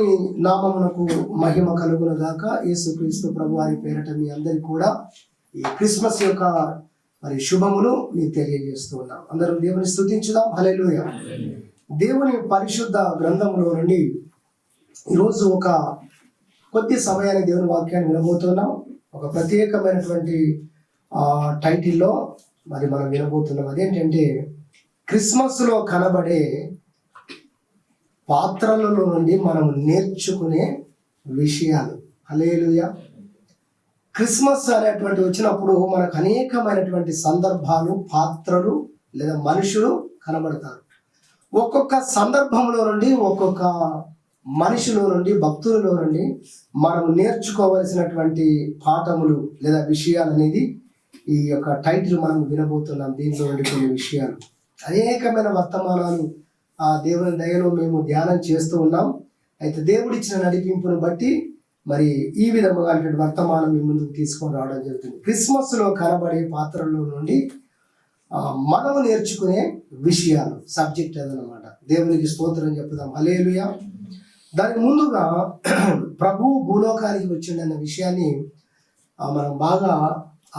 దేవుని నామమునకు మహిమ కలుగును గాక. యేసుక్రీస్తు ప్రభు వారి పేరట మీ అందరికి కూడా ఈ క్రిస్మస్ యొక్క మరి శుభములు మీకు తెలియజేస్తూ ఉన్నాం. అందరూ దేవుని స్తుతించుదాం. హల్లెలూయా. దేవుని పరిశుద్ధ గ్రంథములో నుండి ఈరోజు ఒక కొద్ది సమయాన్ని దేవుని వాక్యాన్ని వినబోతున్నాం. ఒక ప్రత్యేకమైనటువంటి టైటిల్లో మరి మనం వినబోతున్నాం. అదేంటంటే క్రిస్మస్లో కనబడే పాత్రలలో నుండి మనం నేర్చుకునే విషయాలు. హల్లెలూయా. క్రిస్మస్ అనేటువంటి వచ్చినప్పుడు మనకు అనేకమైనటువంటి సందర్భాలు, పాత్రలు లేదా మనుషులు కనబడతారు. ఒక్కొక్క సందర్భంలో నుండి, ఒక్కొక్క మనిషిలో నుండి, భక్తులలో నుండి మనం నేర్చుకోవలసినటువంటి పాఠములు లేదా విషయాలు అనేది ఈ యొక్క టైటిల్ మనం వినబోతున్నాం. దీంట్లో నుండి కొన్ని విషయాలు, అనేకమైన వర్తమానాలు ఆ దేవుని దయలో మేము ధ్యానం చేస్తూ ఉన్నాం. అయితే దేవుడిచ్చిన నడిపింపును బట్టి మరి ఈ విధముగా వర్తమానం మీ ముందుకు తీసుకొని రావడం జరుగుతుంది. క్రిస్మస్లో కనబడే పాత్రలో నుండి మనము నేర్చుకునే విషయాలు, సబ్జెక్ట్ అదనమాట. దేవునికి స్తోత్రం చెప్పుదాం. హల్లెలూయా. దాని ముందుగా ప్రభువు భూలోకానికి వచ్చిండన్న విషయాన్ని మనం బాగా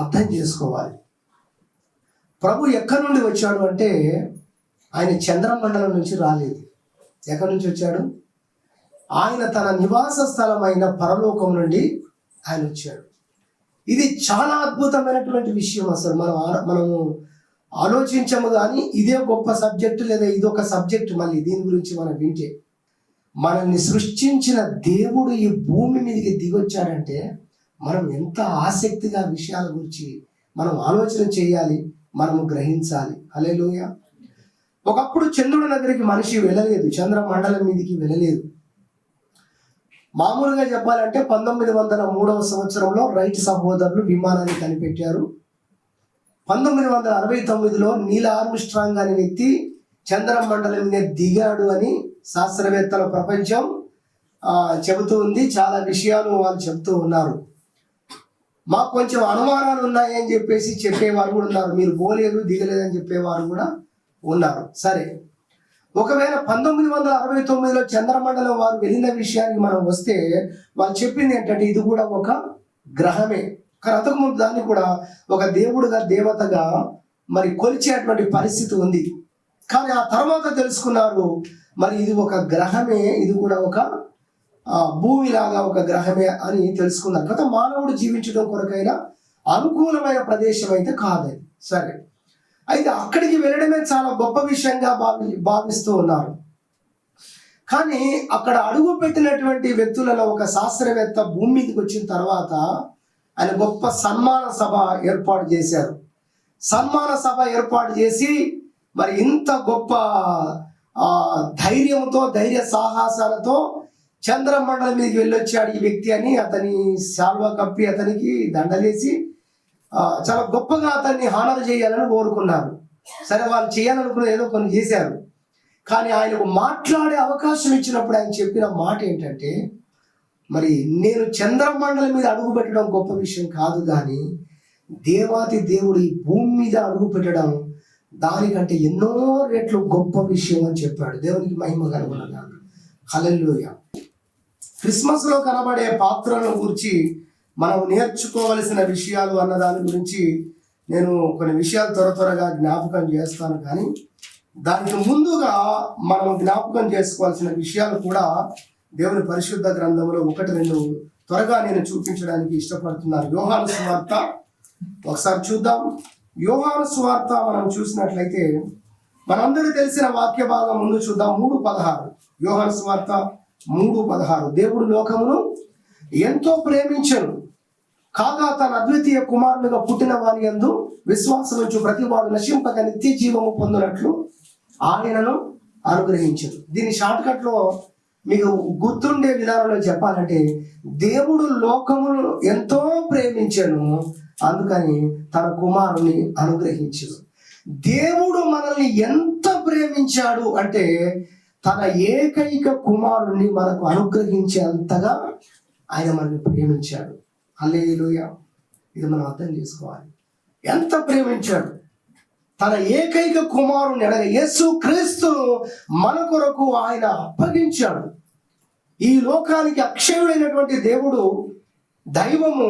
అర్థం చేసుకోవాలి. ప్రభు ఎక్కడి నుండి వచ్చాడు అంటే ఆయన చంద్రమండలం నుంచి రాలేదు. ఎక్కడి నుంచి వచ్చాడు? ఆయన తన నివాస స్థలమైన పరలోకం నుండి ఆయన వచ్చాడు. ఇది చాలా అద్భుతమైనటువంటి విషయం. అసలు మనము ఆలోచించము కానీ ఇదే గొప్ప సబ్జెక్టు లేదా ఇదొక సబ్జెక్టు. మళ్ళీ దీని గురించి మనం వింటే, మనల్ని సృష్టించిన దేవుడు ఈ భూమి మీదకి దిగొచ్చాడంటే మనం ఎంత ఆసక్తిగా విషయాల గురించి మనం ఆలోచన చేయాలి, మనము గ్రహించాలి. హల్లెలూయా. ఒకప్పుడు చంద్రుడి దగ్గరికి మనిషి వెళ్ళలేదు, చంద్రమండలం మీదకి వెళ్ళలేదు. మామూలుగా చెప్పాలంటే 1903 సంవత్సరంలో రైట్ సహోదరులు విమానాన్ని కనిపెట్టారు. 1969లో నీల్ ఆర్మ్స్ట్రాంగ్ అనే వ్యక్తి చంద్రమండలం మీద దిగాడు అని శాస్త్రవేత్తల ప్రపంచం చెబుతూ ఉంది. చాలా విషయాలు వాళ్ళు చెబుతూ ఉన్నారు. మాకు కొంచెం అనుమానాలు ఉన్నాయని చెప్పేసి చెప్పేవారు కూడా ఉన్నారు. మీరు పోలేదు, దిగలేదని చెప్పేవారు కూడా ఉన్నారు. సరే, ఒకవేళ 1969లో చంద్రమండలం వారు వెళ్ళిన విషయానికి మనం వస్తే, వాళ్ళు చెప్పింది ఏంటంటే ఇది కూడా ఒక గ్రహమే. కానీ అంతకుముందు దాన్ని కూడా ఒక దేవుడుగా, దేవతగా మరి కొలిచేటువంటి పరిస్థితి ఉంది. కానీ ఆ తర్వాత తెలుసుకున్నారు మరి ఇది ఒక గ్రహమే, ఇది కూడా ఒక భూమిలాగా ఒక గ్రహమే అని తెలుసుకున్నారు. కదా, మానవుడు జీవించడం కొరకైనా అనుకూలమైన ప్రదేశం అయితే కాదని. సరే, అయితే అక్కడికి వెళ్ళడమే చాలా గొప్ప విషయంగా భావిస్తూ ఉన్నారు. కానీ అక్కడ అడుగు పెట్టినటువంటి వ్యక్తులలో ఒక శాస్త్రవేత్త భూమి మీదకి వచ్చిన తర్వాత ఆయన గొప్ప సన్మాన సభ ఏర్పాటు చేశారు. సన్మాన సభ ఏర్పాటు చేసి మరి ఇంత గొప్ప ధైర్యంతో, ధైర్య సాహసాలతో చంద్రమండలం మీదకి వెళ్ళొచ్చాడు ఈ వ్యక్తి అని అతని శాల్వా కప్పి అతనికి దండలేసి చాలా గొప్పగా అతన్ని హానర్ చేయాలని కోరుకున్నారు. సరే, వాళ్ళు చేయాలనుకున్న ఏదో కొన్ని చేశారు. కానీ ఆయనకు మాట్లాడే అవకాశం ఇచ్చినప్పుడు ఆయన చెప్పిన మాట ఏంటంటే, మరి నేను చంద్రమండలం మీద అడుగు పెట్టడం గొప్ప విషయం కాదు, కానీ దేవాతి దేవుడు ఈ భూమి మీద అడుగు పెట్టడం దానికంటే ఎన్నో రెట్లు గొప్ప విషయం అని చెప్పాడు. దేవునికి మహిమ కలుగునుగాక. హల్లెలూయా. క్రిస్మస్లో కనబడే పాత్రలను గురించి మనం నేర్చుకోవలసిన విషయాలు అన్న దాని గురించి నేను కొన్ని విషయాలు త్వరగా జ్ఞాపకం చేస్తాను. కానీ దానికి ముందుగా మనం జ్ఞాపకం చేసుకోవాల్సిన విషయాలు కూడా దేవుని పరిశుద్ధ గ్రంథంలో 1-2 త్వరగా నేను చూపించడానికి ఇష్టపడుతున్నాను. యోహాను సువార్త ఒకసారి చూద్దాం. యోహాను సువార్త మనం చూసినట్లయితే మనందరికీ తెలిసిన వాక్య భాగం ముందు చూద్దాం. 3:16. యోహాను సువార్త 3:16. దేవుడు లోకమును ఎంతో ప్రేమించను కాగా తన అద్వితీయ కుమారునిగా పుట్టిన వారి యందు విశ్వాసం ఉంచు ప్రతి వాడు నశింపక నిత్య జీవము పొందినట్లు ఆయనను అనుగ్రహించను. దీని షార్ట్ కట్ లో మీకు గుర్తుండే విధానంలో చెప్పాలంటే, దేవుడు లోకమును ఎంతో ప్రేమించను, అందుకని తన కుమారుని అనుగ్రహించను. దేవుడు మనల్ని ఎంత ప్రేమించాడు అంటే తన ఏకైక కుమారుణ్ణి మనకు అనుగ్రహించేంతగా ఆయన మనల్ని ప్రేమించాడు. హల్లెలూయా. ఇది మనం అర్థం చేసుకోవాలి. ఎంత ప్రేమించాడు. తన ఏకైక కుమారుని అనగా యేసు క్రీస్తును మన కొరకు ఆయన అప్పగించాడు. ఈ లోకానికి అక్షయుడైనటువంటి దేవుడు, దైవము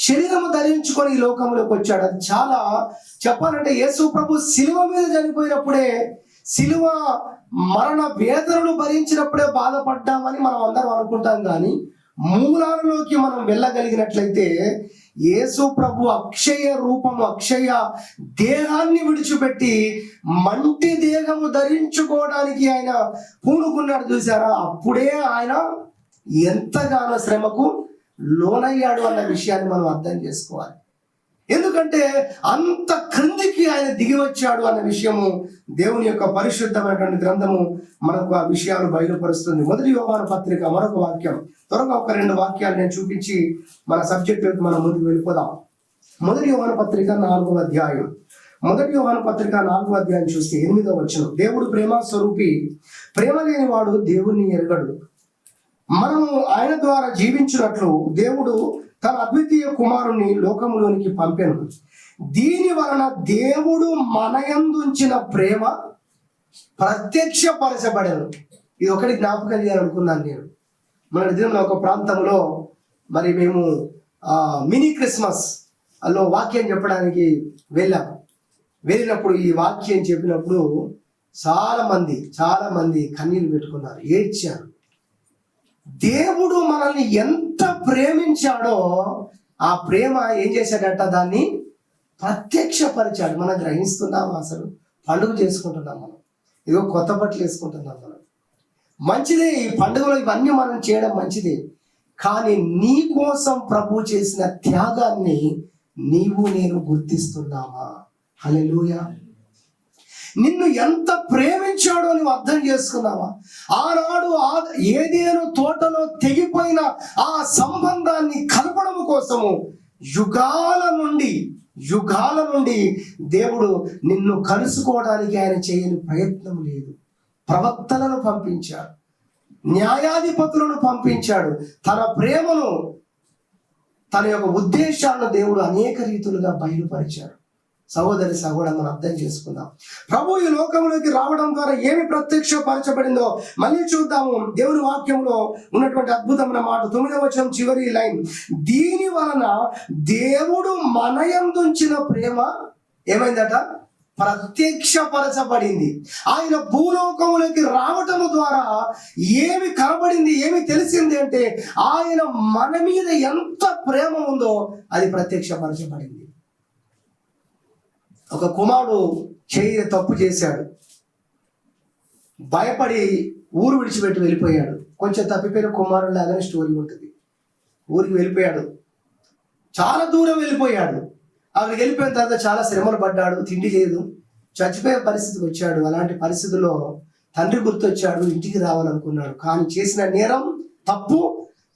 శరీరము ధరించుకొని ఈ లోకంలోకి వచ్చాడు. అది చాలా చెప్పాలంటే యేసు ప్రభు శిలువ మీద చనిపోయినప్పుడే, శిలువ మరణ వేదనలు భరించినప్పుడే బాధపడ్డామని మనం అందరం అనుకుంటాం. కానీ మూలాలలోకి మనం వెళ్ళగలిగినట్లయితే యేసు ప్రభు అక్షయ రూపము, అక్షయ దేహాన్ని విడిచిపెట్టి మంటి దేహము ధరించుకోవడానికి ఆయన పూనుకున్నాడు. చూసారా? అప్పుడే ఆయన ఎంతగానో శ్రమకు లోనయ్యాడు అన్న విషయాన్ని మనం అర్థం చేసుకోవాలి. ఎందుకంటే అంత క్రిందికి ఆయన దిగి వచ్చాడు అన్న విషయము దేవుని యొక్క పరిశుద్ధమైనటువంటి గ్రంథము మనకు ఆ విషయాలు బయలుపరుస్తుంది. 1 యోహాను పత్రిక మరొక వాక్యం, త్వరగా ఒక 2 వాక్యాలు నేను చూపించి మన సబ్జెక్ట్ మనం ముందుకు వెళ్ళిపోదాం. 1 యోహాను పత్రిక 4వ అధ్యాయం. 1 యోహాను పత్రిక 4వ అధ్యాయం చూస్తే 8వ వచనం, దేవుడు ప్రేమ స్వరూపి, ప్రేమ లేని వాడు దేవుణ్ణి ఎరగడు. మనము ఆయన ద్వారా జీవించినట్లు దేవుడు తన అద్వితీయ కుమారుని లోకములోనికి పంపెను. దీని వలన దేవుడు మనయందుంచిన ప్రేమ ప్రత్యక్షపరచబడెను. ఇది ఒకటి జ్ఞాపకం చేయాలనుకున్నాను నేను. మన దినంలో ఒక ప్రాంతంలో మరి మేము మినీ క్రిస్మస్ లో వాక్యం చెప్పడానికి వెళ్ళినప్పుడు ఈ వాక్యం చెప్పినప్పుడు చాలా మంది కన్నీళ్ళు పెట్టుకున్నారు, ఏడ్చారు. దేవుడు మనల్ని ఎంత ప్రేమించాడో ఆ ప్రేమ ఏం చేశాడట, దాన్ని ప్రత్యక్షపరిచాడు. మనం గ్రహిస్తున్నాం? అసలు పండుగ చేసుకుంటున్నాం, మనం ఇదిగో కొత్త బట్టలు వేసుకుంటున్నాం. మనం మంచిదే, ఈ పండుగలో ఇవన్నీ మనం చేయడం మంచిదే. కానీ నీ కోసం ప్రభు చేసిన త్యాగాన్ని నీవు నేను గుర్తిస్తున్నామా? హల్లెలూయా. నిన్ను ఎంత ప్రేమించాడో నువ్వు అర్థం చేసుకున్నావా? ఆనాడు ఏదేను తోటలో తెగిపోయిన ఆ సంబంధాన్ని కలపడం కోసము యుగాల నుండి దేవుడు నిన్ను కలుసుకోవడానికి ఆయన చేయని ప్రయత్నం లేదు. ప్రవక్తలను పంపించాడు, న్యాయాధిపతులను పంపించాడు. తన ప్రేమను, తన యొక్క ఉద్దేశాలను దేవుడు అనేక రీతులుగా బయలుపరిచాడు. సహోదరి మనం అర్థం చేసుకుందాం. ప్రభు ఈ లోకంలోకి రావడం ద్వారా ఏమి ప్రత్యక్షపరచబడిందో మళ్ళీ చూద్దాము. దేవుని వాక్యంలో ఉన్నటువంటి అద్భుతమైన మాట, 9వ వచనం చివరి లైన్, దీని వలన దేవుడు మనయందుంచిన ప్రేమ ఏమైందట, ప్రత్యక్షపరచబడింది. ఆయన భూలోకంలోకి రావటం ద్వారా ఏమి కనబడింది, ఏమి తెలిసింది అంటే ఆయన మన మీద ఎంత ప్రేమ ఉందో అది ప్రత్యక్షపరచబడింది. ఒక కుమారుడు తప్పు చేశాడు, భయపడి ఊరు విడిచిపెట్టి వెళ్ళిపోయాడు. కొంచెం తప్పిపోయిన కుమారుడు లాగానే స్టోరీ ఉంటుంది. ఊరికి వెళ్ళిపోయాడు, చాలా దూరం వెళ్ళిపోయాడు. అక్కడికి వెళ్ళిపోయిన తర్వాత చాలా శ్రమలు పడ్డాడు, తిండి లేదు, చచ్చిపోయే పరిస్థితికి వచ్చాడు. అలాంటి పరిస్థితుల్లో తండ్రి గుర్తొచ్చాడు, ఇంటికి రావాలనుకున్నాడు. కానీ చేసిన నేరం, తప్పు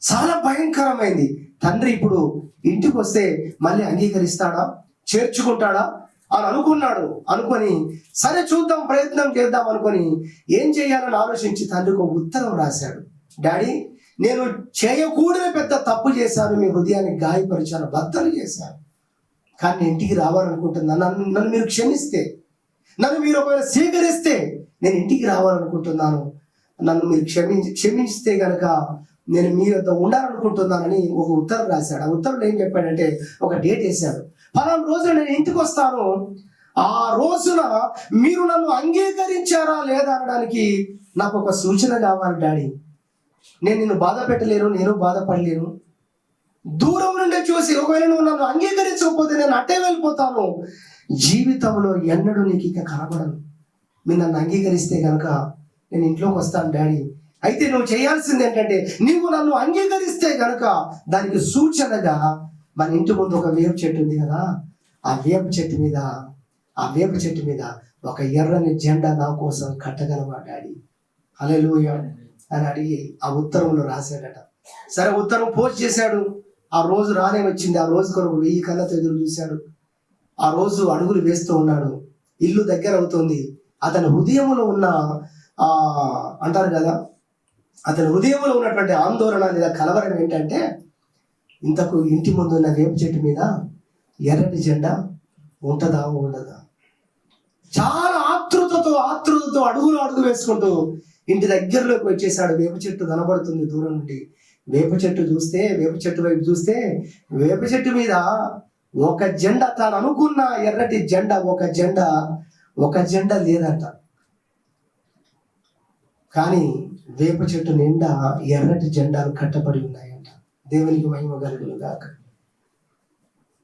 చాలా భయంకరమైంది. తండ్రి ఇప్పుడు ఇంటికి వస్తే మళ్ళీ అంగీకరిస్తాడా, చేర్చుకుంటాడా అని అనుకొని సరే చూద్దాం, ప్రయత్నం చేద్దాం అనుకొని ఏం చేయాలని ఆలోచించి తండ్రికి ఒక ఉత్తరం రాశాడు. డాడీ, నేను చేయకూడని పెద్ద తప్పు చేశాను, మీ హృదయాన్ని గాయపరిచాను, బద్దలు చేశాను. కానీ నేను ఇంటికి రావాలనుకుంటున్నాను. నన్ను మీరు క్షమిస్తే, నన్ను మీరు ఒకవేళ స్వీకరిస్తే నేను ఇంటికి రావాలనుకుంటున్నాను. నన్ను మీరు క్షమిస్తే కనుక నేను మీ వద్ద ఉండాలనుకుంటున్నానని ఒక ఉత్తరం రాశాడు. ఆ ఉత్తరంలో ఏం చెప్పాడంటే ఒక డేట్ వేశాడు. ఫలానా రోజున నేను ఇంటికి వస్తాను, ఆ రోజున మీరు నన్ను అంగీకరించారా లేదా అనడానికి నాకు ఒక సూచన కావాలి డాడీ. నేను నిన్ను బాధ పెట్టలేను, నేను బాధపడలేను. దూరం నుండి చూసి ఒకవేళ నువ్వు నన్ను అంగీకరించకపోతే నేను అట్టే వెళ్ళిపోతాను. జీవితంలో ఎన్నడూ నీకు ఇక కనబడను. మీరు నన్ను అంగీకరిస్తే కనుక నేను ఇంట్లోకి వస్తాను డాడీ. అయితే నువ్వు చేయాల్సింది ఏంటంటే, నీవు నన్ను అంగీకరిస్తే కనుక దానికి సూచనగా మన ఇంటి ముందు ఒక వేప చెట్టు ఉంది కదా, ఆ వేప చెట్టు మీద ఒక ఎర్రని జెండా నా కోసం కట్టగలవా డాడీ? హల్లెలూయా అని అడిగి ఆ ఉత్తరంలో రాశాడట. సరే, ఉత్తరం పోస్ట్ చేశాడు. ఆ రోజు రానే వచ్చింది. ఆ రోజు కొరకు 1000 కళ్ళతో ఎదురు చూశాడు. ఆ రోజు అడుగులు వేస్తూ ఉన్నాడు. ఇల్లు దగ్గర అవుతుంది. అతని హృదయంలో ఉన్న అంటారు కదా, అతని హృదయంలో ఉన్నటువంటి ఆందోళన లేదా కలవరం ఏంటంటే, ఇంతకు ఇంటి ముందు ఉన్న వేప చెట్టు మీద ఎర్రటి జెండా ఉంటుందా ఉండదా? చాలా ఆతృతతో అడుగు వేసుకుంటూ ఇంటి దగ్గరలోకి వచ్చేసాడు. వేప చెట్టు కనబడుతుంది దూరం నుండి. వేప చెట్టు వైపు చూస్తే వేప చెట్టు మీద ఒక జెండా, తాను అనుకున్న ఎర్రటి జెండా, ఒక జెండా లేదంట. కానీ వేప చెట్టు నిండా ఎర్రటి జెండాలు కట్టబడి ఉన్నాయంట. దేవునికి మహిమ కలుగును గాక.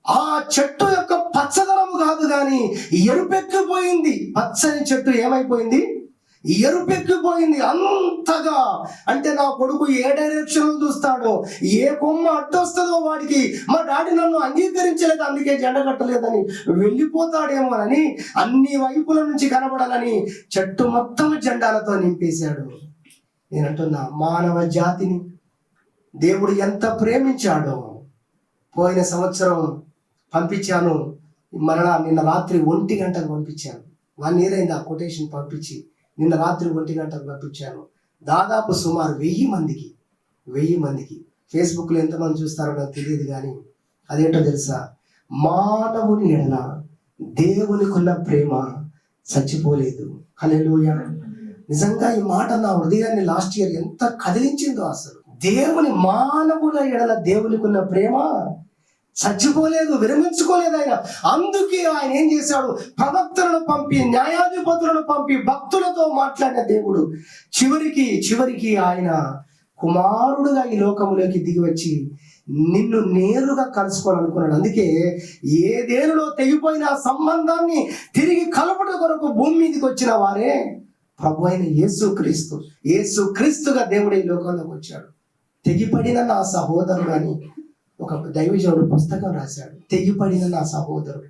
ఆ చెట్టు యొక్క పచ్చదనము కాదు కానీ ఎరుపెక్కిపోయింది. పచ్చని చెట్టు ఏమైపోయింది? ఎరుపెక్కిపోయింది అంతగా. అంటే నా కొడుకు ఏ డైరెక్షన్ చూస్తాడో, ఏ కొమ్మ అడ్డొస్తుందో వాడికి, మా డాడీ నన్ను అంగీకరించలేదు అందుకే జెండ కట్టలేదని వెళ్ళిపోతాడేమో అని అన్ని వైపుల నుంచి కనబడాలని చెట్టు మొత్తం జెండాలతో నింపేశాడు. నేనంటున్నా, మానవ జాతిని దేవుడు ఎంత ప్రేమించాడో. పోయిన సంవత్సరం పంపించాను, మరలా నిన్న రాత్రి 1 గంటకు పంపించాను. 1 year అయింది ఆ కొటేషన్ పంపించి. నిన్న రాత్రి 1 గంటకు పంపించాను. దాదాపు సుమారు 1000 మందికి. ఫేస్బుక్లో ఎంతమంది చూస్తారో నాకు తెలియదు, కానీ అదేంటో తెలుసా? మానవుని ఎడల దేవునికున్న ప్రేమ చచ్చిపోలేదు. హల్లెలూయా. నిజంగా ఈ మాట నా హృదయాన్ని లాస్ట్ ఇయర్ ఎంత కదిలించిందో అసలు. మానవుల ఎడల దేవునికున్న ప్రేమ చచ్చిపోలేదు, విరమించుకోలేదు ఆయన. అందుకే ఆయన ఏం చేశాడు? ప్రవక్తలను పంపి, న్యాయాధిపతులను పంపి, భక్తులతో మాట్లాడిన దేవుడు చివరికి ఆయన కుమారుడుగా ఈ లోకంలోకి దిగి వచ్చి నిన్ను నేరుగా కలుసుకోవాలనుకున్నాడు. అందుకే ఏదేనులో తెగిపోయిన సంబంధాన్ని తిరిగి కలపడం కొరకు భూమి మీదకి వచ్చిన వారే ప్రభు అయిన యేసుక్రీస్తుగా దేవుడు ఈ లోకంలోకి వచ్చాడు. తెగిపడిన నా సహోదరుడు అని ఒక దైవజనుడు పుస్తకం రాశాడు. తెగిపడిన నా సహోదరుడు.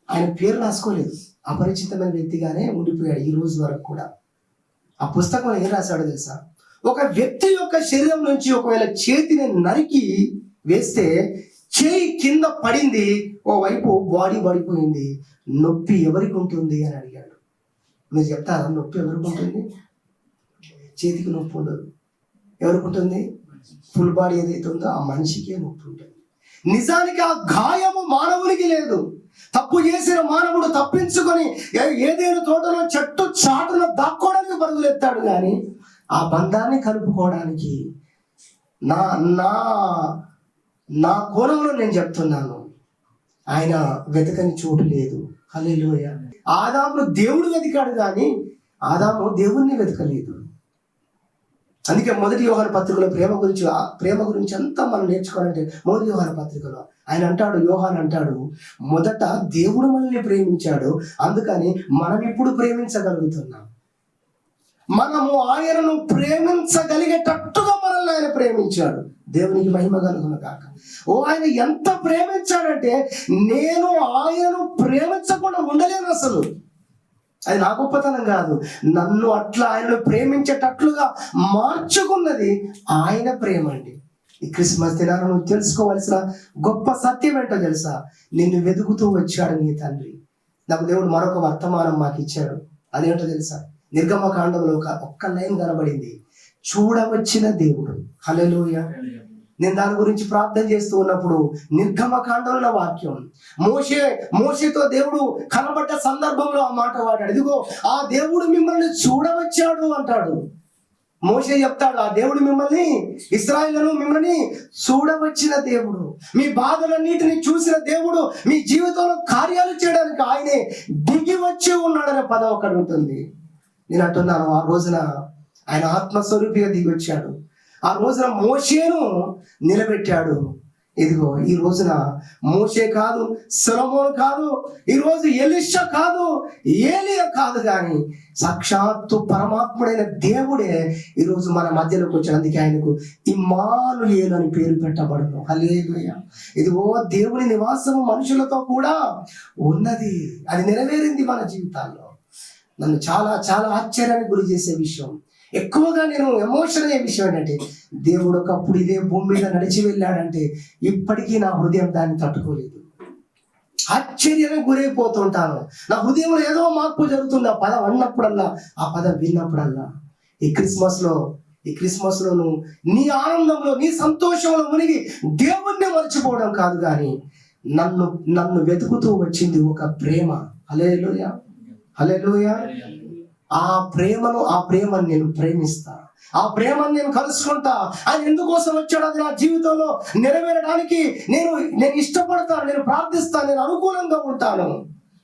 ఆయన పేరు రాసుకోలేదు, అపరిచితమైన వ్యక్తిగానే ఉండిపోయాడు ఈ రోజు వరకు కూడా. ఆ పుస్తకంలో ఏం రాశాడో తెలుసా? ఒక వ్యక్తి యొక్క శరీరం నుంచి ఒకవేళ చేతిని నరికి వేస్తే చేయి కింద పడింది, ఓవైపు బాడీ పడిపోయింది, నొప్పి ఎవరికి ఉంటుంది అని అడిగాడు. మీరు చెప్తారా? నొప్పి ఎవరికి ఉంటుంది? చేతికి నొప్పి ఉండదు. ఎవరికి ఉంటుంది? ఫుల్ బాడీ ఏదైతే ఉందో ఆ మనిషికే నొప్పి ఉంటుంది. నిజానికి ఆ గాయము మానవునికి లేదు. తప్పు చేసిన మానవుడు తప్పించుకొని ఏదైనా తోటలో చెట్టు చాటున దాక్కోవడానికి పరుగులెత్తాడు, కానీ ఆ బంధాన్ని కలుపుకోవడానికి నా నా నా కోణంలో నేను చెప్తున్నాను, ఆయన వెతకని చోటు లేదు. హల్లెలూయా. ఆదామును దేవుడు వెతికాడు, కానీ ఆదాము దేవుణ్ణి వెతకలేదు. అందుకే 1 యోహాను పత్రికలో ప్రేమ గురించి అంతా మనం నేర్చుకోవాలంటే 1 యోహాను పత్రికలో యోహాను అంటాడు, మొదట దేవుడు మనల్ని ప్రేమించాడు, అందుకని మనం ఇప్పుడు ప్రేమించగలుగుతున్నాం. మనము ఆయనను ప్రేమించగలిగేటట్టుగా మనల్ని ఆయన ప్రేమించాడు. దేవునికి మహిమ కలుగును గాక. ఆయన ఎంత ప్రేమించాడంటే నేను ఆయనను ప్రేమించకుండా ఉండలేను అసలు. అది నా గొప్పతనం కాదు, నన్ను అట్లా ఆయనను ప్రేమించేటట్లుగా మార్చుకున్నది ఆయన ప్రేమ అండి. ఈ క్రిస్మస్ దినాన నువ్వు తెలుసుకోవాల్సిన గొప్ప సత్యం ఏంటో తెలుసా? నిన్ను వెతుకుతూ వచ్చాడు నీ తండ్రి. నాకు దేవుడు మరొక వర్తమానం మాకు ఇచ్చాడు. అదేంటో తెలుసా? నిర్గమకాండంలో ఒక్క లైన్ కనబడింది, చూడవచ్చిన దేవుడు. హల్లెలూయా. నేను దాని గురించి ప్రార్థన చేస్తూ ఉన్నప్పుడు నిర్గమకాండంలో వాక్యం, మోషేతో దేవుడు కనబడ్డ సందర్భంలో ఆ మాట వాడాడు. ఇదిగో ఆ దేవుడు మిమ్మల్ని చూడవచ్చాడు అంటాడు. మోషే చెప్తాడు, ఆ దేవుడు మిమ్మల్ని, ఇశ్రాయేలును మిమ్మల్ని చూడవచ్చిన దేవుడు, మీ బాధలన్నిటిని చూసిన దేవుడు, మీ జీవితంలో కార్యాలు చేయడానికి ఆయనే దిగి వచ్చి ఉన్నాడనే పదం అక్కడ ఉంటుంది. నేను అంటున్నాను, ఆ రోజున ఆయన ఆత్మస్వరూపిగా దిగి వచ్చాడు. ఆ రోజున మోషేను నిలబెట్టాడు. ఇదిగో ఈ రోజున మోషే కాదు, సొలొమోను కాదు, ఈ రోజు ఎలీషా కాదు, ఏలియా కాదు, కానీ సాక్షాత్తు పరమాత్ముడైన దేవుడే ఈరోజు మన మధ్యలోకి వచ్చాడు. అందుకే ఆయనకు ఇమ్మానుయేలు అని పేరు పెట్టబడును. హల్లెలూయా. ఇదిగో దేవుని నివాసము మనుషులతో కూడా ఉన్నది. అది నెరవేరింది మన జీవితాల్లో. నన్ను చాలా చాలా ఆశ్చర్యానికి గురి చేసే విషయం, ఎక్కువగా నేను ఎమోషన్ అయ్యే విషయం ఏంటంటే, దేవుడు ఒకప్పుడు ఇదే భూమి మీద నడిచి వెళ్ళాడంటే ఇప్పటికీ నా హృదయం దాన్ని తట్టుకోలేదు. ఆశ్చర్యానికి గురైపోతుంటాను. నా హృదయంలో ఏదో మార్పు జరుగుతుంది ఆ పదం అన్నప్పుడల్లా, ఆ పదం విన్నప్పుడల్లా. ఈ క్రిస్మస్ లో నువ్వు నీ ఆనందంలో, నీ సంతోషంలో మునిగి దేవుణ్ణి మర్చిపోవడం కాదు, కానీ నన్ను వెతుకుతూ వచ్చింది ఒక ప్రేమ. హల్లెలూయా, హల్లెలూయా. ఆ ప్రేమను నేను ప్రేమిస్తా, ఆ ప్రేమను నేను కలుసుకుంటా. ఆయన ఎందుకోసం వచ్చాడు, అది నా జీవితంలో నెరవేరడానికి నేను ఇష్టపడతాను, నేను ప్రార్థిస్తాను, నేను అనుకూలంగా ఉంటాను.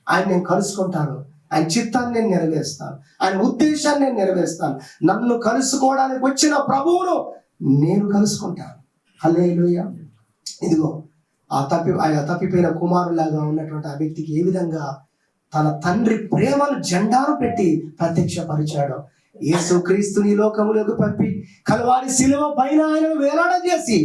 ఆయన నేను కలుసుకుంటాను, ఆయన చిత్తాన్ని నేను నెరవేరుస్తాను, ఆయన ఉద్దేశాన్ని నేను నెరవేరుస్తాను. నన్ను కలుసుకోవడానికి వచ్చిన ప్రభువును నేను కలుసుకుంటాను. హల్లెలూయా. ఇదిగో ఆ తప్పిపోయిన కుమారులాగా ఉన్నటువంటి ఆ వ్యక్తికి ఏ విధంగా తన తండ్రి ప్రేమను జెండాను పెట్టి ప్రత్యక్షపరిచాడు. యేసుక్రీస్తుని లోకములోకి పంపి కల్వారి శిలువ పైన ఆయనను వేలాడ చేసి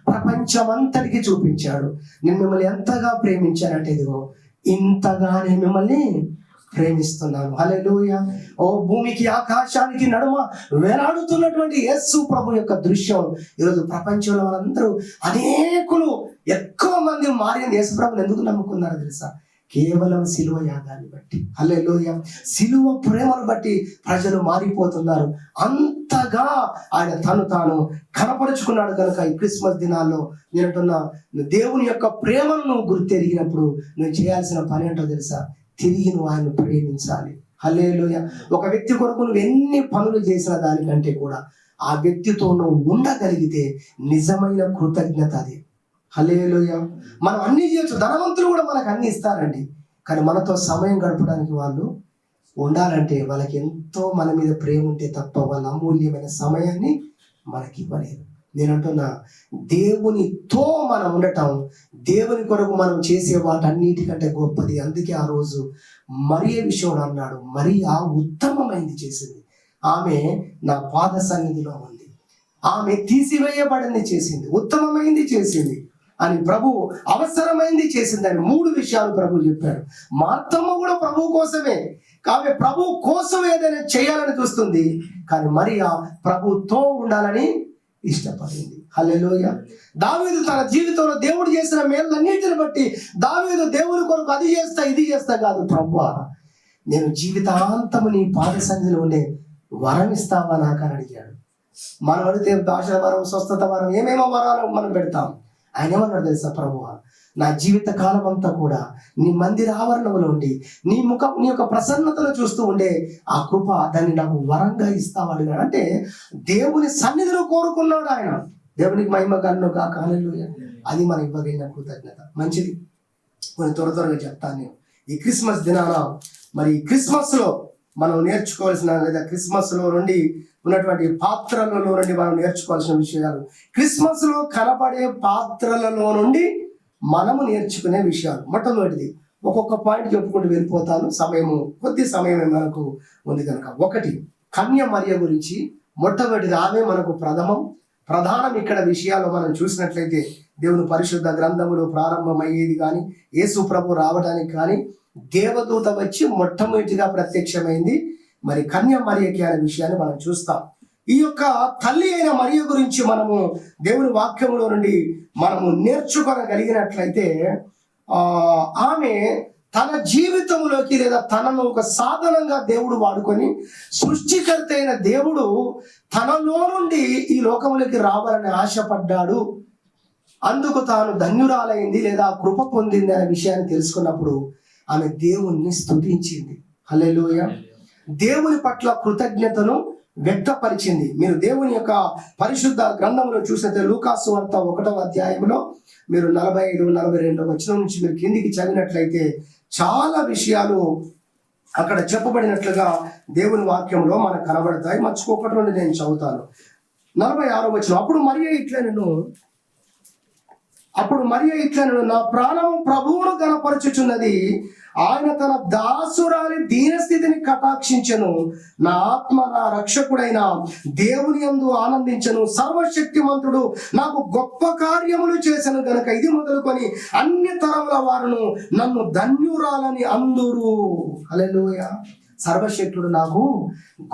ప్రపంచమంతటికి చూపించాడు. నేను మిమ్మల్ని ఎంతగా ప్రేమించానంటే, ఇదిగో ఇంతగా నేను మిమ్మల్ని ప్రేమిస్తున్నాను. హల్లెలూయా. ఓ భూమికి ఆకాశానికి నడుమ వేలాడుతున్నటువంటి యేసు ప్రభు యొక్క దృశ్యం ఈరోజు ప్రపంచంలో వాళ్ళందరూ అనేకులు ఎక్కువ మంది మారింది యేసు ప్రభుని ఎందుకు నమ్ముకున్నారో తెలుసా? కేవలం సిలువ యాగాన్ని బట్టి. హల్లెలూయా. సిలువ ప్రేమను బట్టి ప్రజలు మారిపోతున్నారు. అంతగా ఆయన తాను కనపరుచుకున్నాడు కనుక ఈ క్రిస్మస్ దినాల్లో నేనంటున్నా, దేవుని యొక్క ప్రేమను నువ్వు గుర్తెరిగినప్పుడు నువ్వు చేయాల్సిన పని ఏంటో తెలుసా? తిరిగి నువ్వు ఆయన ప్రేమించాలి. హల్లెలూయా. ఒక వ్యక్తి కొరకు నువ్వు ఎన్ని పనులు చేసిన దానికంటే కూడా ఆ వ్యక్తితో నువ్వు ఉండగలిగితే నిజమైన కృతజ్ఞత అది. హల్లెలూయా. మనం అన్ని చేయొచ్చు, ధనవంతులు కూడా మనకు అన్ని ఇస్తారండి, కానీ మనతో సమయం గడపడానికి వాళ్ళు ఉండాలంటే వాళ్ళకి ఎంతో మన మీద ప్రేమ ఉంటే తప్ప వాళ్ళ అమూల్యమైన సమయాన్ని మనకి ఇవ్వలేరు. నేనంటున్నా, దేవునితో మనం ఉండటం, దేవుని కొరకు మనం చేసే వాటన్నిటికంటే గొప్పది. అందుకే ఆ రోజు మరియ విషయంలో అన్నాడు, మరియా ఉత్తమమైంది చేసింది, ఆమె నా పాద సన్నిధిలో ఉంది, ఆమె తీసివేయబడింది చేసింది, ఉత్తమమైంది చేసింది అని ప్రభు అవసరమైంది చేసిందని 3 విషయాలు ప్రభు చెప్పాడు. మార్తమ్మ కూడా ప్రభు కోసమే, ఆమె ప్రభు కోసం ఏదైనా చేయాలని చూస్తుంది, కానీ మరియా ప్రభుతో ఉండాలని ఇష్టపడింది. హల్లెలూయా. దావీదు తన జీవితంలో దేవుడు చేసిన మేళ్ళన్నిటిని బట్టి దావీదు దేవుని కొరకు అది చేస్తా ఇది చేస్తా కాదు, ప్రభువా నేను జీవితాంతము నీ పాద సన్నిధిలో ఉండే వరం ఇస్తావా నాకు అని అడిగాడు. మనం అడిగితే భాషల వరం, స్వస్థత వరం, ఏమేమో వరాలు మనం పెడతాం. ఆయన ఏమన్నాడు తెలుసా? ప్రభువా నా జీవిత కాలం అంతా కూడా నీ మందిర ఆవరణంలో ఉండి నీ యొక్క ప్రసన్నతను చూస్తూ ఉండే ఆ కృప, దాన్ని నాకు వరంగా ఇస్తావు అడిగాడు. అంటే దేవుని సన్నిధిలో కోరుకున్నాడు ఆయన. దేవునికి మహిమ కలుగును గాక. హల్లెలూయా. అది మనం ఇవ్వగలిగిన కృతజ్ఞత. మంచిది. కొన్ని త్వరగా చెప్తాను నేను. ఈ క్రిస్మస్ దినాన మరి క్రిస్మస్ లో మనం నేర్చుకోవాల్సిన, లేదా క్రిస్మస్ లో నుండి ఉన్నటువంటి పాత్రలలో నుండి మనం నేర్చుకోవాల్సిన విషయాలు, క్రిస్మస్ లో కనపడే పాత్రలలో నుండి మనము నేర్చుకునే విషయాలు. మొట్టమొదటిది ఒక్కొక్క పాయింట్ చెప్పుకుంటూ వెళ్ళిపోతాను, కొద్ది సమయం మనకు ఉంది కనుక. 1 కన్య మరియ గురించి. మొట్టమొదటిది ఆమె మనకు ప్రధానం. ఇక్కడ విషయాలు మనం చూసినట్లయితే దేవుని పరిశుద్ధ గ్రంథములు ప్రారంభమయ్యేది కానీ, యేసు ప్రభు రావడానికి కానీ దేవదూత వచ్చి మొట్టమొదటిగా ప్రత్యక్షమైంది మరి కన్య మరియకి అనే విషయాన్ని మనం చూస్తాం. ఈ యొక్క తల్లి అయిన మరియ గురించి మనము దేవుని వాక్యములో నుండి మనము నేర్చుకోగలిగినట్లయితే, ఆమె తన జీవితంలోకి, లేదా తనను ఒక సాధనంగా దేవుడు వాడుకొని, సృష్టికర్త అయిన దేవుడు తనలో నుండి ఈ లోకంలోకి రావాలని ఆశపడ్డాడు. అందుకు తాను ధన్యురాలైంది, లేదా కృప పొందింది అనే విషయాన్ని తెలుసుకున్నప్పుడు ఆమె దేవుణ్ణి స్తుతించింది. హల్లెలూయా. దేవుని పట్ల కృతజ్ఞతను వ్యక్తపరిచింది. మీరు దేవుని యొక్క పరిశుద్ధ గ్రంథంలో చూసినట్లయితే లూకాసు వార్త 1వ అధ్యాయంలో మీరు 45-42 వచనం నుంచి మీరు కిందికి చదివినట్లయితే చాలా విషయాలు అక్కడ చెప్పబడినట్లుగా దేవుని వాక్యంలో మనకు కనబడతాయి. మర్చిపోకటి నుండి నేను చదువుతాను. 46వ వచనం. అప్పుడు మరియ ఇట్లనెను, నా ప్రాణము ప్రభువును గణపరచుచున్నది, ఆయన తన దాసురాలి దీనస్థితిని కటాక్షించెను, నా ఆత్మ నా రక్షకుడైన దేవుని యందు ఆనందించెను, సర్వశక్తిమంతుడు నాకు గొప్ప కార్యములు చేసెను గనుక ఇది మొదలుకొని అన్ని తరముల వారును నన్ను ధన్యురాలని అందురు. హల్లెలూయా. సర్వశక్తుడు నాకు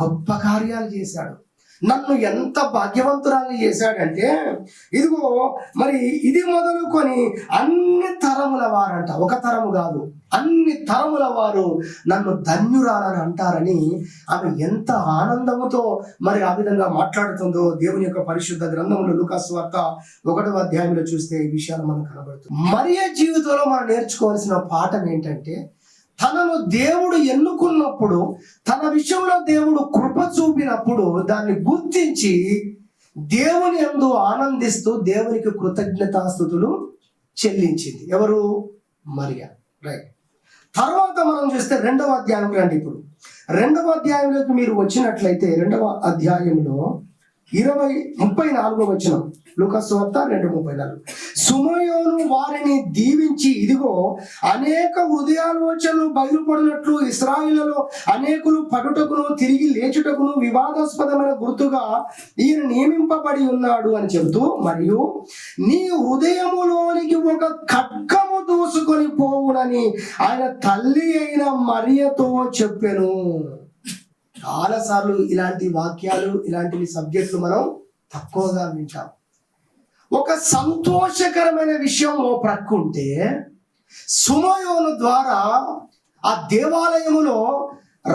గొప్ప కార్యాలు చేశాడు, నన్ను ఎంత భాగ్యవంతురాన్ని చేశాడంటే, ఇదిగో మరి ఇది మొదలుకొని అన్ని తరముల వారంట, ఒక తరము కాదు, అన్ని తరముల వారు నన్ను ధన్యురాలని అంటారని ఆమె ఎంత ఆనందముతో మరి ఆ విధంగా మాట్లాడుతుందో దేవుని యొక్క పరిశుద్ధ గ్రంథంలో లూకాసు వార్త 1వ అధ్యాయంలో చూస్తే ఈ విషయాలు మనకు కనబడుతుంది. మరియ జీవితంలో మనం నేర్చుకోవాల్సిన పాఠం ఏంటంటే, తనను దేవుడు ఎన్నుకున్నప్పుడు, తన విషయంలో దేవుడు కృప చూపినప్పుడు దాన్ని గుర్తించి దేవుని యందు ఆనందిస్తూ దేవునికి కృతజ్ఞతాస్తుతులు చెల్లించింది. ఎవరు? మరియా. రైట్. తర్వాత మనం చూస్తే 2వ అధ్యాయం రండి. ఇప్పుడు 2వ అధ్యాయంలోకి మీరు వచ్చినట్లయితే 2వ అధ్యాయంలో 34వ వచనం, లూకాసు వార్త 2:34. సుమయోను వారిని దీవించి, ఇదిగో అనేక హృదయాలోచనలు బయలుపడినట్లు ఇశ్రాయేలులో అనేకులు పడుటకును తిరిగి లేచుటకును వివాదాస్పదమైన గుర్తుగా ఈయన నియమింపబడి ఉన్నాడు అని చెబుతూ, మరియు నీ హృదయములోనికి ఒక ఖడ్గము దూసుకొని పోవునని ఆయన తల్లి అయిన మరియతో చెప్పెను. చాలాసార్లు ఇలాంటి వాక్యాలు, ఇలాంటి సబ్జెక్టులు మనం తక్కువగా వింటాం. ఒక సంతోషకరమైన విషయం ఓ ప్రక్కుంటే, సుమయోను ద్వారా ఆ దేవాలయములో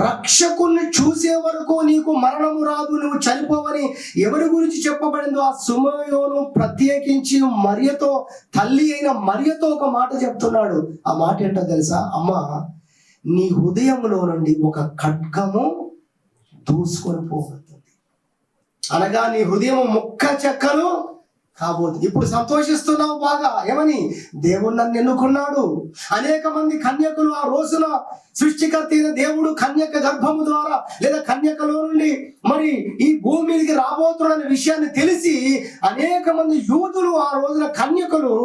రక్షకుణ్ణి చూసే వరకు నీకు మరణము రాదు, నువ్వు చనిపోవని ఎవరి గురించి చెప్పబడిందో ఆ సుమయోను ప్రత్యేకించి మరియతో, తల్లి అయిన మరియతో ఒక మాట చెప్తున్నాడు. ఆ మాట ఏంటో తెలుసా? అమ్మా, నీ హృదయంలో నుండి ఒక ఖడ్గము దూసుకొని పోతుంది, అనగా నీ హృదయం ముక్క చెక్కలు కాబోతుంది. ఇప్పుడు సంతోషిస్తున్నావు బాగా, ఏమని? దేవుడు నన్ను ఎన్నుకున్నాడు. అనేక మంది కన్యకులు ఆ రోజున సృష్టికర్త అయిన దేవుడు కన్యక గర్భము ద్వారా లేదా కన్యకలో నుండి మరి ఈ భూమి మీదకి రాబోతున్న విషయాన్ని తెలిసి అనేక మంది యూదులు ఆ రోజున కన్యకులు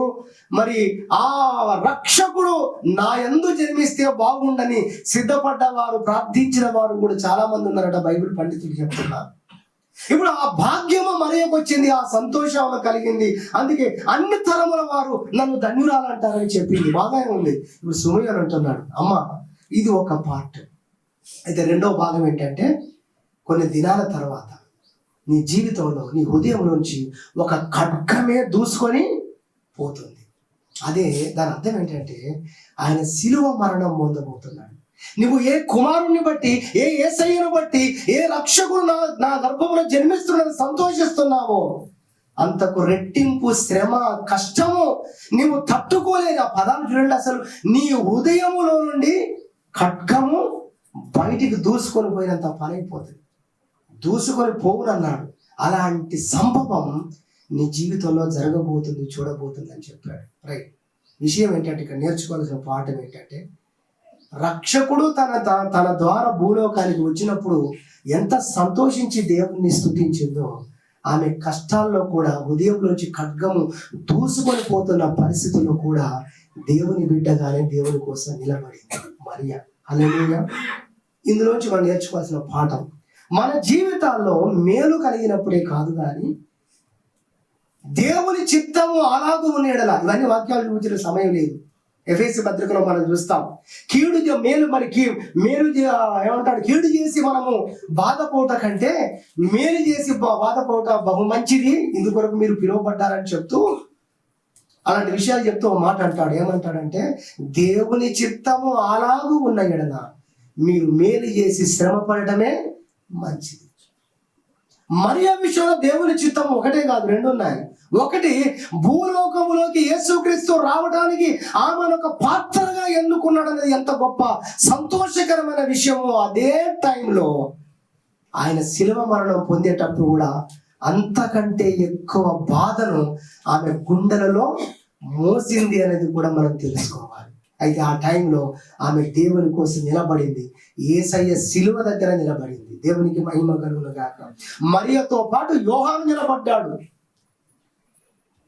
మరి ఆ రక్షకుడు నా యందు జన్మిస్తే బాగుండని సిద్ధపడ్డవారు, ప్రార్థించిన వారు కూడా చాలా మంది ఉన్నారట, బైబిల్ పండితులు చెప్తున్నారు. ఇప్పుడు ఆ భాగ్యము మరియకు వచ్చింది, ఆ సంతోషం కలిగింది. అందుకే అన్ని తరముల వారు నన్ను ధన్యురాలంటారని చెప్పింది. బాగానే ఉంది. ఇప్పుడు సుమయోను అంటున్నాడు, అమ్మ, ఇది ఒక పార్ట్. అయితే 2వ భాగం ఏంటంటే, కొన్ని దినాల తర్వాత నీ జీవితంలో, నీ హృదయంలోంచి ఒక ఖడ్గమే దూసుకొని పోతుంది. అదే దాని అర్థం ఏంటంటే, ఆయన శిలువ మరణం పొందబోతున్నాడు. నువ్వు ఏ కుమారుణ్ణి బట్టి, ఏ యేసయ్యను బట్టి, ఏ రక్షకుడు నా గర్భంలో జన్మిస్తున్నది సంతోషిస్తున్నావో అంతకు రెట్టింపు శ్రమ, కష్టము నువ్వు తట్టుకోలేదు. ఆ పదాలు చూడండి. అసలు నీ హృదయములో నుండి ఖడ్గము బయటికి దూసుకొని పోయినంత పని అయిపోతుంది. దూసుకొని పోవునన్నాడు. అలాంటి సంభవం నీ జీవితంలో జరగబోతుంది, చూడబోతుంది అని చెప్పాడు. రైట్. విషయం ఏంటంటే, ఇక్కడ నేర్చుకోవాల్సిన పాఠం ఏంటంటే, రక్షకుడు తన ద్వారా భూలోకానికి వచ్చినప్పుడు ఎంత సంతోషించి దేవుణ్ణి స్తుతించిందో, ఆమె కష్టాల్లో కూడా హృదయంలోంచి ఖడ్గము దూసుకొని పోతున్న పరిస్థితుల్లో కూడా దేవుని బిడ్డగానే దేవుని కోసం నిలబడింది మరియా. హల్లెలూయా. ఇందులోంచి మనం నేర్చుకోవాల్సిన పాఠం, మన జీవితాల్లో మేలు కలిగినప్పుడే కాదు కానీ దేవుని చిత్తము అలాగూ ఉండేలా. ఇవన్నీ వాక్యాలు చూపించిన సమయం లేదు. ఎఫెసీ పత్రికలో మనం చూస్తాం, కీడు చేసి మనము బాధపోట కంటే మేలు చేసి బాధపోట బహు మంచిది, ఇందుకొరకు మీరు పిలువబడ్డారని చెప్తూ అలాంటి విషయాలు చెప్తూ ఒక మాట అంటాడు. ఏమంటాడంటే, దేవుని చిత్తము అలాగూ ఉన్న ఎడల మీరు మేలు చేసి శ్రమ పడటమే మంచిది. మరియా విషయంలో దేవుని చిత్తం ఒకటే కాదు, 2 ఉన్నాయి. ఒకటి, భూలోకములోకి యేసుక్రీస్తు రావడానికి ఆమెను ఒక పాత్రగా ఎన్నుకున్నాడు అనేది ఎంత గొప్ప సంతోషకరమైన విషయమో, అదే టైంలో ఆయన శిలువ మరణం పొందేటప్పుడు కూడా అంతకంటే ఎక్కువ బాధను ఆమె గుండెలలో మోసింది అనేది కూడా మనం తెలుసుకోవాలి. అయితే ఆ టైంలో ఆమె దేవుని కోసం నిలబడింది, యేసయ్య శిలువ దగ్గర నిలబడింది. దేవునికి మహిమ కలుగును గాక. మరియతో పాటు యోహాను నిలబడ్డాడు.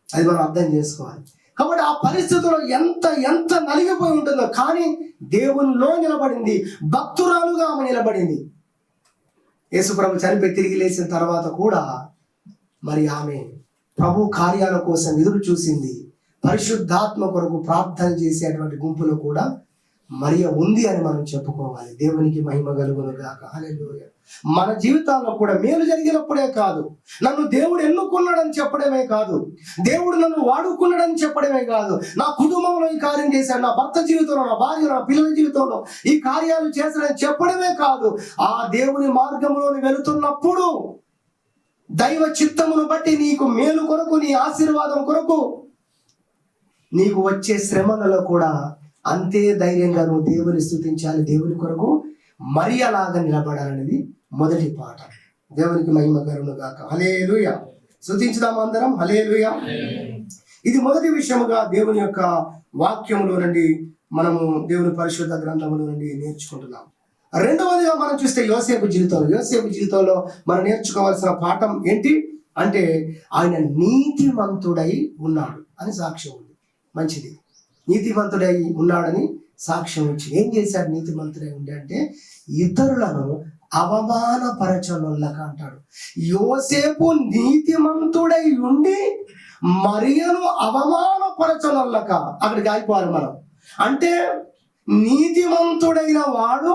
అది మనం అర్థం చేసుకోవాలి. కాబట్టి ఆ పరిస్థితుల్లో ఎంత నలిగిపోయి ఉంటుందో, కానీ దేవునిలో నిలబడింది, భక్తురాలుగా ఆమె నిలబడింది. యేసుప్రభు చనిపోయి తిరిగి లేచిన తర్వాత కూడా మరి ఆమె ప్రభు కార్యాల కోసం ఎదురు చూసింది. పరిశుద్ధాత్మ కొరకు ప్రార్థన చేసేటువంటి గుంపులో కూడా మరియ ఉంది అని మనం చెప్పుకోవాలి. దేవునికి మహిమ కలుగును గాక. హల్లెలూయా. మన జీవితాల్లో కూడా మేలు జరిగినప్పుడే కాదు, నన్ను దేవుడు ఎన్నుకున్నాడని చెప్పడమే కాదు, దేవుడు నన్ను వాడుకున్నాడని చెప్పడమే కాదు, నా కుటుంబంలో ఈ కార్యం చేశాడు, నా భర్త జీవితంలో, నా భార్య, నా పిల్లల జీవితంలో ఈ కార్యాలు చేశాడని చెప్పడమే కాదు, ఆ దేవుని మార్గంలోని వెళుతున్నప్పుడు దైవ చిత్తమును బట్టి నీకు మేలు కొరకు, నీ ఆశీర్వాదం కొరకు నీకు వచ్చే శ్రమలలో కూడా అంతే ధైర్యంగా నువ్వు దేవుని స్తుతించాలి, దేవుని కొరకు మరి అలాగా నిలబడాలనేది మొదటి పాట. దేవునికి మహిమ కలుగును గాక. హల్లెలూయా. స్తుతించుదాం అందరం. హల్లెలూయా. ఇది మొదటి విషయముగా దేవుని యొక్క వాక్యములో నుండి మనము దేవుని పరిశుద్ధ గ్రంథములో నుండి నేర్చుకుంటున్నాం. రెండవదిగా మనం చూస్తే యోసేపు జీవితంలో మనం నేర్చుకోవాల్సిన పాఠం ఏంటి అంటే ఆయన నీతిమంతుడై ఉన్నాడు అని సాక్ష్యం ఉంది. మంచిది, నీతిమంతుడై ఉన్నాడని సాక్ష్యం వచ్చి ఏం చేశాడు? నీతిమంతుడై ఉండి అంటే ఇతరులను అవమానపరచనొల్లక అంటాడు. యోసేపు నీతిమంతుడై ఉండి మరియను అవమానపరచనొల్లక, అక్కడికి ఆగిపోవాలి మనం. అంటే నీతిమంతుడైన వాడు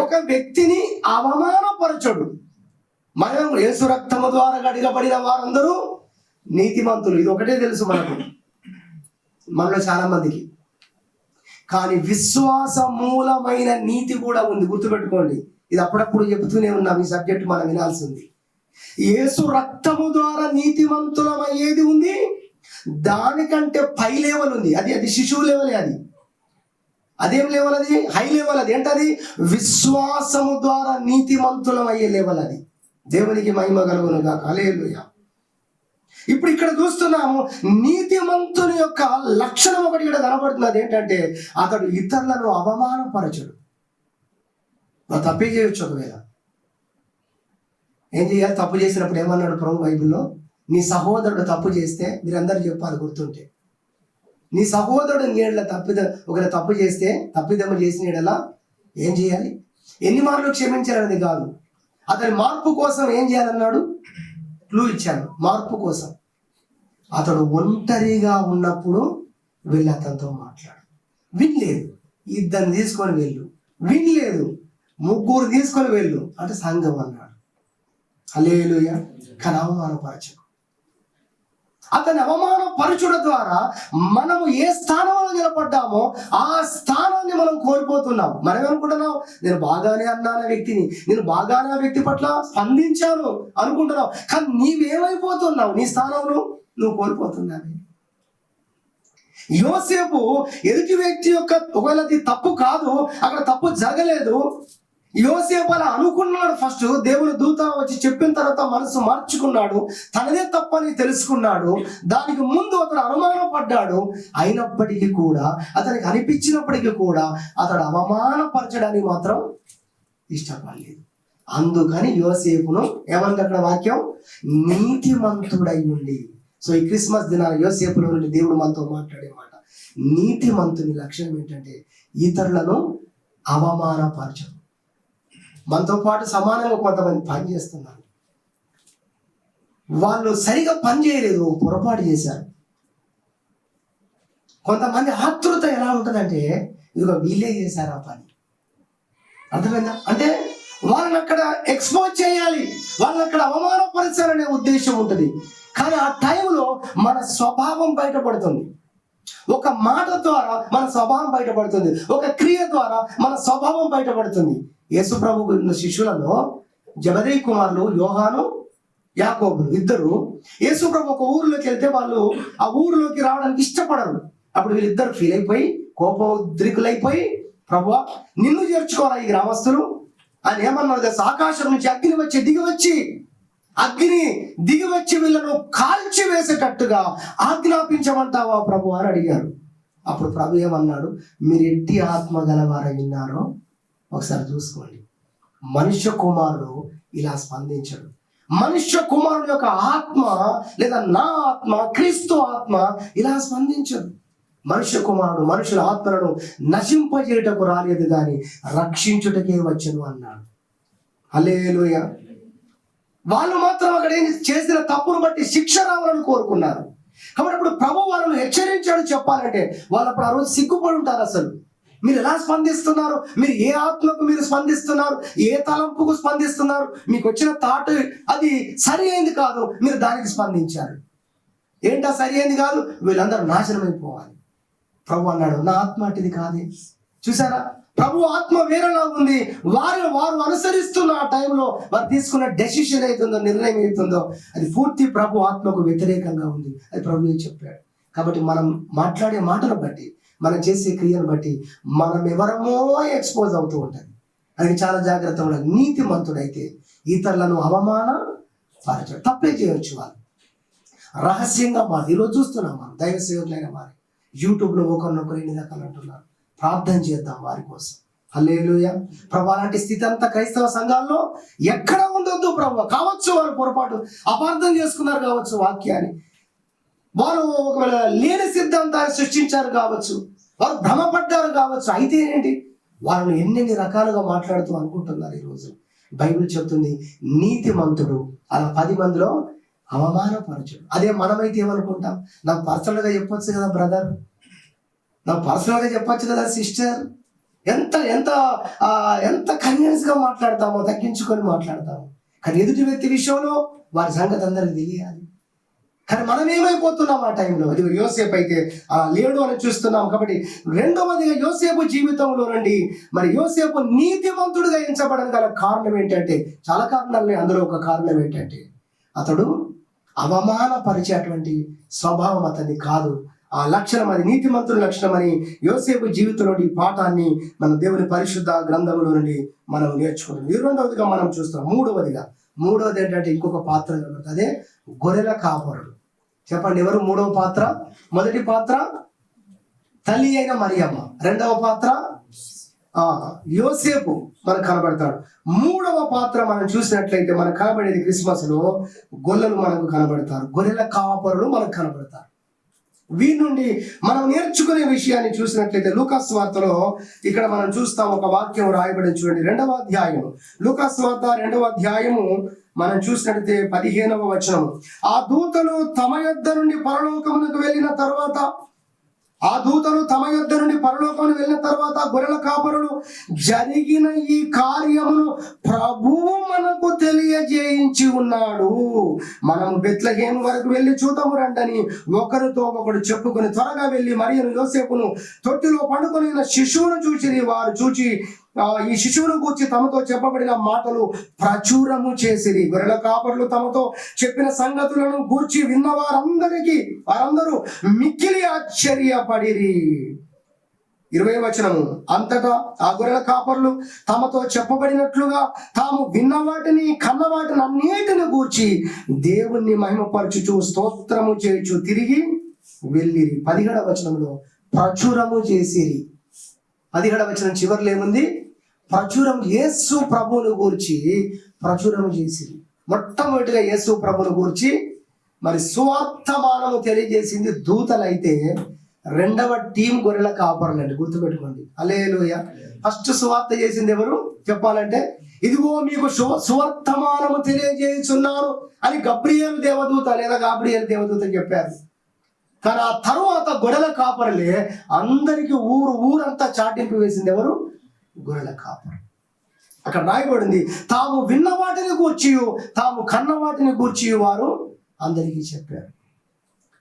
ఒక వ్యక్తిని అవమానపరచడు. మనం యేసు రక్తము ద్వారా కడిగబడిన వారందరూ నీతిమంతులు, ఇది ఒకటే తెలుసు మనలో చాలా మందికి. కానీ విశ్వాస మూలమైన నీతి కూడా ఉంది, గుర్తుపెట్టుకోండి. ఇది అప్పుడప్పుడు చెబుతూనే ఉన్నాం, ఈ సబ్జెక్ట్ మనం వినాల్సింది. యేసు రక్తము ద్వారా నీతిమంతులం అయ్యేది ఉంది, దానికంటే పై లెవెల్ ఉంది. అది శిశువు లెవెలే. అదేం లెవెల్? అది హై లెవెల్. అది ఏంటది? విశ్వాసము ద్వారా నీతిమంతులం అయ్యే లెవెల్. అది దేవునికి మహిమ కలుగును గాక. హల్లెలూయా. ఇప్పుడు ఇక్కడ చూస్తున్నాము నీతిమంతుని యొక్క లక్షణం ఒకటి ఇక్కడ కనబడుతున్నది. ఏంటంటే అతడు ఇతరులను అవమానపరచడు. తప్పే చేయొచ్చు. ఒకవేళ ఏం చేయాలి? తప్పు చేసినప్పుడు ఏమన్నాడు ప్రభు బైబిల్లో? నీ సహోదరుడు తప్పు చేస్తే, మీరందరూ చెప్పాలి గుర్తుంటే, నీ సహోదరుడు నీడల ఒకవేళ తప్పు చేస్తే, తప్పిదమ్మ చేసిన నీడలా ఏం చేయాలి? ఎన్ని మార్లు క్షమించాలనేది కాదు, అతని మార్పు కోసం ఏం చేయాలన్నాడు? క్లూ ఇచ్చాను, మార్పు కోసం. అతడు ఒంటరిగా ఉన్నప్పుడు వెళ్ళి అతనితో మాట్లాడు. వినలేదు, ఇద్దరిని తీసుకొని వెళ్ళు. వినలేదు, ముగ్గురు తీసుకొని వెళ్ళు అంటే సంఘం అన్నాడు. హల్లెలూయా. కానీ అవమానపరచు. అతని అవమానపరచుట ద్వారా మనము ఏ స్థానంలో నిలబడ్డామో ఆ స్థానాన్ని మనం కోల్పోతున్నాం. మనం ఏమనుకుంటున్నాం? నేను బాగానే అన్నాను వ్యక్తిని, నేను బాగానే ఆ వ్యక్తి పట్ల స్పందించాను అనుకుంటున్నావు. కానీ నీవేమైపోతున్నావు? నీ స్థానంలో నువ్వు కోల్పోతున్నావు. యోసేపు ఎదుటి వ్యక్తి యొక్క, ఒకవేళ అది తప్పు కాదు, అక్కడ తప్పు జరగలేదు, యోసేపు అలా అనుకున్నాడు. ఫస్ట్ దేవుని దూత వచ్చి చెప్పిన తర్వాత మనసు మార్చుకున్నాడు, తనదే తప్పని తెలుసుకున్నాడు. దానికి ముందు అతడు అనుమానపడ్డాడు. అయినప్పటికీ కూడా, అతనికి అనిపించినప్పటికీ కూడా అతడు అవమానపరచడానికి మాత్రం ఇష్టపడలేదు. అందుకని యోసేపును ఏమంది అక్కడ వాక్యం? నీతిమంతుడై ఉండి. సో ఈ క్రిస్మస్ దినాన యోసేపులో నుండి దేవుడు మనతో మాట్లాడే మాట, నీతిమంతుని లక్షణం ఏంటంటే ఇతరులను అవమానపరచడం. మనతో పాటు సమానంగా కొంతమంది పని చేస్తున్నారు, వాళ్ళు సరిగా పని చేయలేదు, పొరపాటు చేశారు. కొంతమంది ఆతృత ఎలా ఉంటుందంటే, ఇదిగో వీళ్ళే చేశారు ఆ పని. అర్థమైందా? అంటే వాళ్ళని అక్కడ ఎక్స్పోజ్ చేయాలి, వాళ్ళని అక్కడ అవమానపరచాలనే ఉద్దేశం ఉంటుంది. కానీ ఆ టైంలో మన స్వభావం బయటపడుతుంది. ఒక మాట ద్వారా మన స్వభావం బయటపడుతుంది, ఒక క్రియ ద్వారా మన స్వభావం బయటపడుతుంది. యేసు ప్రభు శిష్యులలో జబదేయి కుమారులు యోహాను, యాకోబులు ఇద్దరు యేసు ప్రభు ఒక ఊరిలోకి వెళ్తే వాళ్ళు ఆ ఊరిలోకి రావడానికి ఇష్టపడరు. అప్పుడు వీళ్ళిద్దరు ఫీల్ అయిపోయి, కోపోద్రికులైపోయి, ప్రభువా నిన్ను చేర్చుకోవాలా ఈ గ్రామస్తులు అని ఏమన్నారు తెలుసా? ఆకాశం నుంచి అగ్ని దిగివచ్చి వీళ్ళను కాల్చి వేసేటట్టుగా ఆజ్ఞాపించమంటావా ప్రభు అని అడిగారు. అప్పుడు ప్రభు ఏమన్నాడు? మీరు ఎట్టి ఆత్మ గలవారై ఉన్నారో ఒకసారి చూసుకోండి. మనుష్య కుమారుడు ఇలా స్పందించడు. మనుష్య కుమారుడు యొక్క ఆత్మ లేదా నా ఆత్మ, క్రీస్తు ఆత్మ ఇలా స్పందించదు. మనుష్య కుమారుడు మనుషుల ఆత్మలను నశింపజేయటకు రాలేదు కానీ రక్షించుటకే వచ్చను అన్నాడు. హల్లెలూయా. వాళ్ళు మాత్రం అక్కడ ఏం చేసిన తప్పును బట్టి శిక్ష రావాలని కోరుకున్నారు. కాబట్టి ఇప్పుడు ప్రభు వాళ్ళను హెచ్చరించాడు. చెప్పాలంటే వాళ్ళు అప్పుడు ఆ రోజు సిగ్గుపడి ఉంటారు. అసలు మీరు ఎలా స్పందిస్తున్నారు? మీరు ఏ ఆత్మకు మీరు స్పందిస్తున్నారు? ఏ తలంపుకు స్పందిస్తున్నారు? మీకు వచ్చిన థాట్ అది సరి అయింది కాదు, మీరు దానికి స్పందించారు. ఏంటా సరి అయింది కాదు? వీళ్ళందరూ నాశనం అయిపోవాలి. ప్రభు అన్నాడు, నా ఆత్మ అటుది కాదే. చూసారా, ప్రభు ఆత్మ వేరేలా ఉంది. వారు అనుసరిస్తున్న ఆ టైంలో వారు తీసుకున్న డెసిషన్ అవుతుందో, నిర్ణయం అవుతుందో, అది పూర్తి ప్రభు ఆత్మకు వ్యతిరేకంగా ఉంది. అది ప్రభువే చెప్పాడు. కాబట్టి మనం మాట్లాడే మాటను బట్టి, మనం చేసే క్రియను బట్టి మనం ఎవరమో ఎక్స్పోజ్ అవుతూ ఉంటుంది. అది చాలా జాగ్రత్త ఉండాలి. నీతిమంతుడైతే ఇతరులను అవమానపరచడు. తప్పే చేయవచ్చు వాళ్ళు, రహస్యంగా మారి. ఈరోజు చూస్తున్నాం మనం దైవ సేవకులైన వారి యూట్యూబ్లో ఒకరినొకరు ఎన్ని రకాలు అంటున్నారు. ప్రార్థన చేద్దాం వారి కోసం. హల్లెలూయా. ప్రభు, అలాంటి స్థితి అంతా క్రైస్తవ సంఘాల్లో ఎక్కడ ఉండొద్దు ప్రభు. కావచ్చు వాళ్ళు పొరపాటు అపార్థం చేసుకున్నారు కావచ్చు వాక్యాన్ని, వారు ఒకవేళ లేని సిద్ధాంతాన్ని సృష్టించారు కావచ్చు, వారు భ్రమపడ్డారు కావచ్చు. అయితే ఏంటి, వాళ్ళని ఎన్నెన్ని రకాలుగా మాట్లాడుతూ అనుకుంటున్నారు. ఈరోజు బైబిల్ చెప్తుంది నీతిమంతుడు అలా 10 మందిలో అవమానపరచుడు. అదే మనమైతే ఏమనుకుంటాం, నాకు పర్సనల్గా చెప్పొచ్చు కదా బ్రదర్, నాకు పర్సనల్గా చెప్పొచ్చు కదా సిస్టర్. ఎంత ఎంత ఎంత కన్వీనియన్స్గా మాట్లాడతామో, తగ్గించుకొని మాట్లాడతాము. కానీ ఎదుటి వ్యక్తి విషయంలో వారి సంగతి అందరికి తెలియాలి. కానీ మనం ఏమైపోతున్నాం ఆ టైంలో? ఇది యోసేపు అయితే లేడు అని చూస్తున్నాం. కాబట్టి రెండవదిగా యోసేపు జీవితంలో నుండి మరి యోసేపు నీతిమంతుడిగా ఎంచబడడం గల కారణం ఏంటంటే, చాలా కారణాలు, అందులో ఒక కారణం ఏంటంటే అతడు అవమానపరిచేటువంటి స్వభావం అతన్ని కాదు. ఆ లక్షణం, అది నీతిమంతుడి లక్షణం అని యోసేపు జీవితంలో ఈ పాఠాన్ని మన దేవుని పరిశుద్ధ గ్రంథంలో నుండి మనం నేర్చుకుంటాం. రెండవదిగా మనం చూస్తాం. మూడవది ఏంటంటే ఇంకొక పాత్ర కనబడుతుంది. అదే గొర్రెల కాపరుడు. చెప్పండి, ఎవరు మూడవ పాత్ర? మొదటి పాత్ర తల్లి అయిన మరియమ్మ, రెండవ పాత్ర యోసేపు మనకు కనబడతాడు. మూడవ పాత్ర మనం చూసినట్లయితే మనకు కనబడేది క్రిస్మస్ లో గొర్రెలు మనకు కనబడతారు, గొర్రెల కాపరులు మనకు కనబడతారు. వీరి నుండి మనం నేర్చుకునే విషయాన్ని చూసినట్లయితే లూకాసు వార్తలో ఇక్కడ మనం చూస్తాం. ఒక వాక్యం రాయబడి చూడండి, 2వ అధ్యాయం, లూకాసు వార్త 2వ అధ్యాయము మనం చూసినట్లయితే 15వ వచనం. ఆ దూతలు తమ యొద్ద నుండి పరలోకమునకు వెళ్ళిన తర్వాత గొర్రెల కాపరులు జరిగిన ఈ కార్యమును ప్రభువు మనకు తెలియజేయించి ఉన్నాడు. మనము బెత్లెహేము వరకు వెళ్ళి చూద్దాము రండని ఒకరితో ఒకడు చెప్పుకొని త్వరగా వెళ్ళి మరియను యోసేపును తొట్టిలో పండుకొని శిశువును చూసి వారు చూచి ఈ శిశువును గూర్చి తమతో చెప్పబడిన మాటలు ప్రచురము చేసిరి. గొర్రెల కాపరులు తమతో చెప్పిన సంగతులను గూర్చి విన్న వారందరూ మిక్కిలి ఆశ్చర్యపడిరి. 20వ వచనము. అంతటా ఆ గొర్రెల కాపరులు తమతో చెప్పబడినట్లుగా తాము విన్న వాటిని కన్న వాటిని అన్నిటిని గూర్చి దేవుణ్ణి మహిమపరచుచు స్తోత్రము చేయుచు తిరిగి వెళ్ళిరి. 17వ వచనంలో ప్రచురము చేసిరి. 17వ వచనం చివరిలో ఏముంది? ప్రచురం, యేసు ప్రభువును గూర్చి ప్రచురము చేసిరి. మొట్టమొదటిగా యేసు ప్రభువును గూర్చి మరి సువార్తమానము తెలియజేసింది దూతలైతే, రెండవ టీం గొర్రెల కాపరులు అండి, గుర్తుపెట్టుకోండి. హల్లెలూయా. ఫస్ట్ సువార్త చేసింది ఎవరు చెప్పాలంటే, ఇదిగో మీకు సువర్తమానము తెలియజేస్తున్నాను అని గబ్రియేలు దేవదూత లేదా గాబ్రియేలు దేవదూత చెప్పారు. కానీ ఆ తరువాత గొర్రెల కాపరులే అందరికి ఊరంతా చాటింపు వేసింది ఎవరు? గొర్రెల కాపరు. అక్కడ రాయబడింది, తాము విన్న వాటిని గూర్చి తాము కన్న వాటిని గూర్చి వారు అందరికీ చెప్పారు.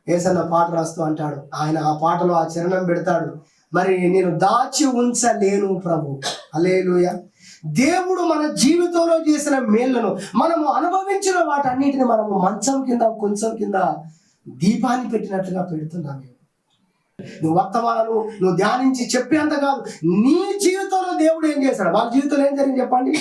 యేసన్న పాట రాస్తూ అంటాడు, ఆయన ఆ పాటలో ఆ చరణం పెడతాడు, మరి నేను దాచి ఉంచలేను ప్రభు. హల్లెలూయా. దేవుడు మన జీవితంలో చేసిన మేళ్లను, మనము అనుభవించిన వాటన్నిటిని మనము మంచం కింద కొంచెం కింద దీపాన్ని పెట్టినట్లుగా పెడుతున్నాము. నువ్వు వర్తమానాలు నువ్వు ధ్యానించి చెప్పేంత కాదు, నీ జీవితంలో దేవుడు ఏం చేశాడు, వాళ్ళ జీవితంలో ఏం జరిగింది చెప్పండి.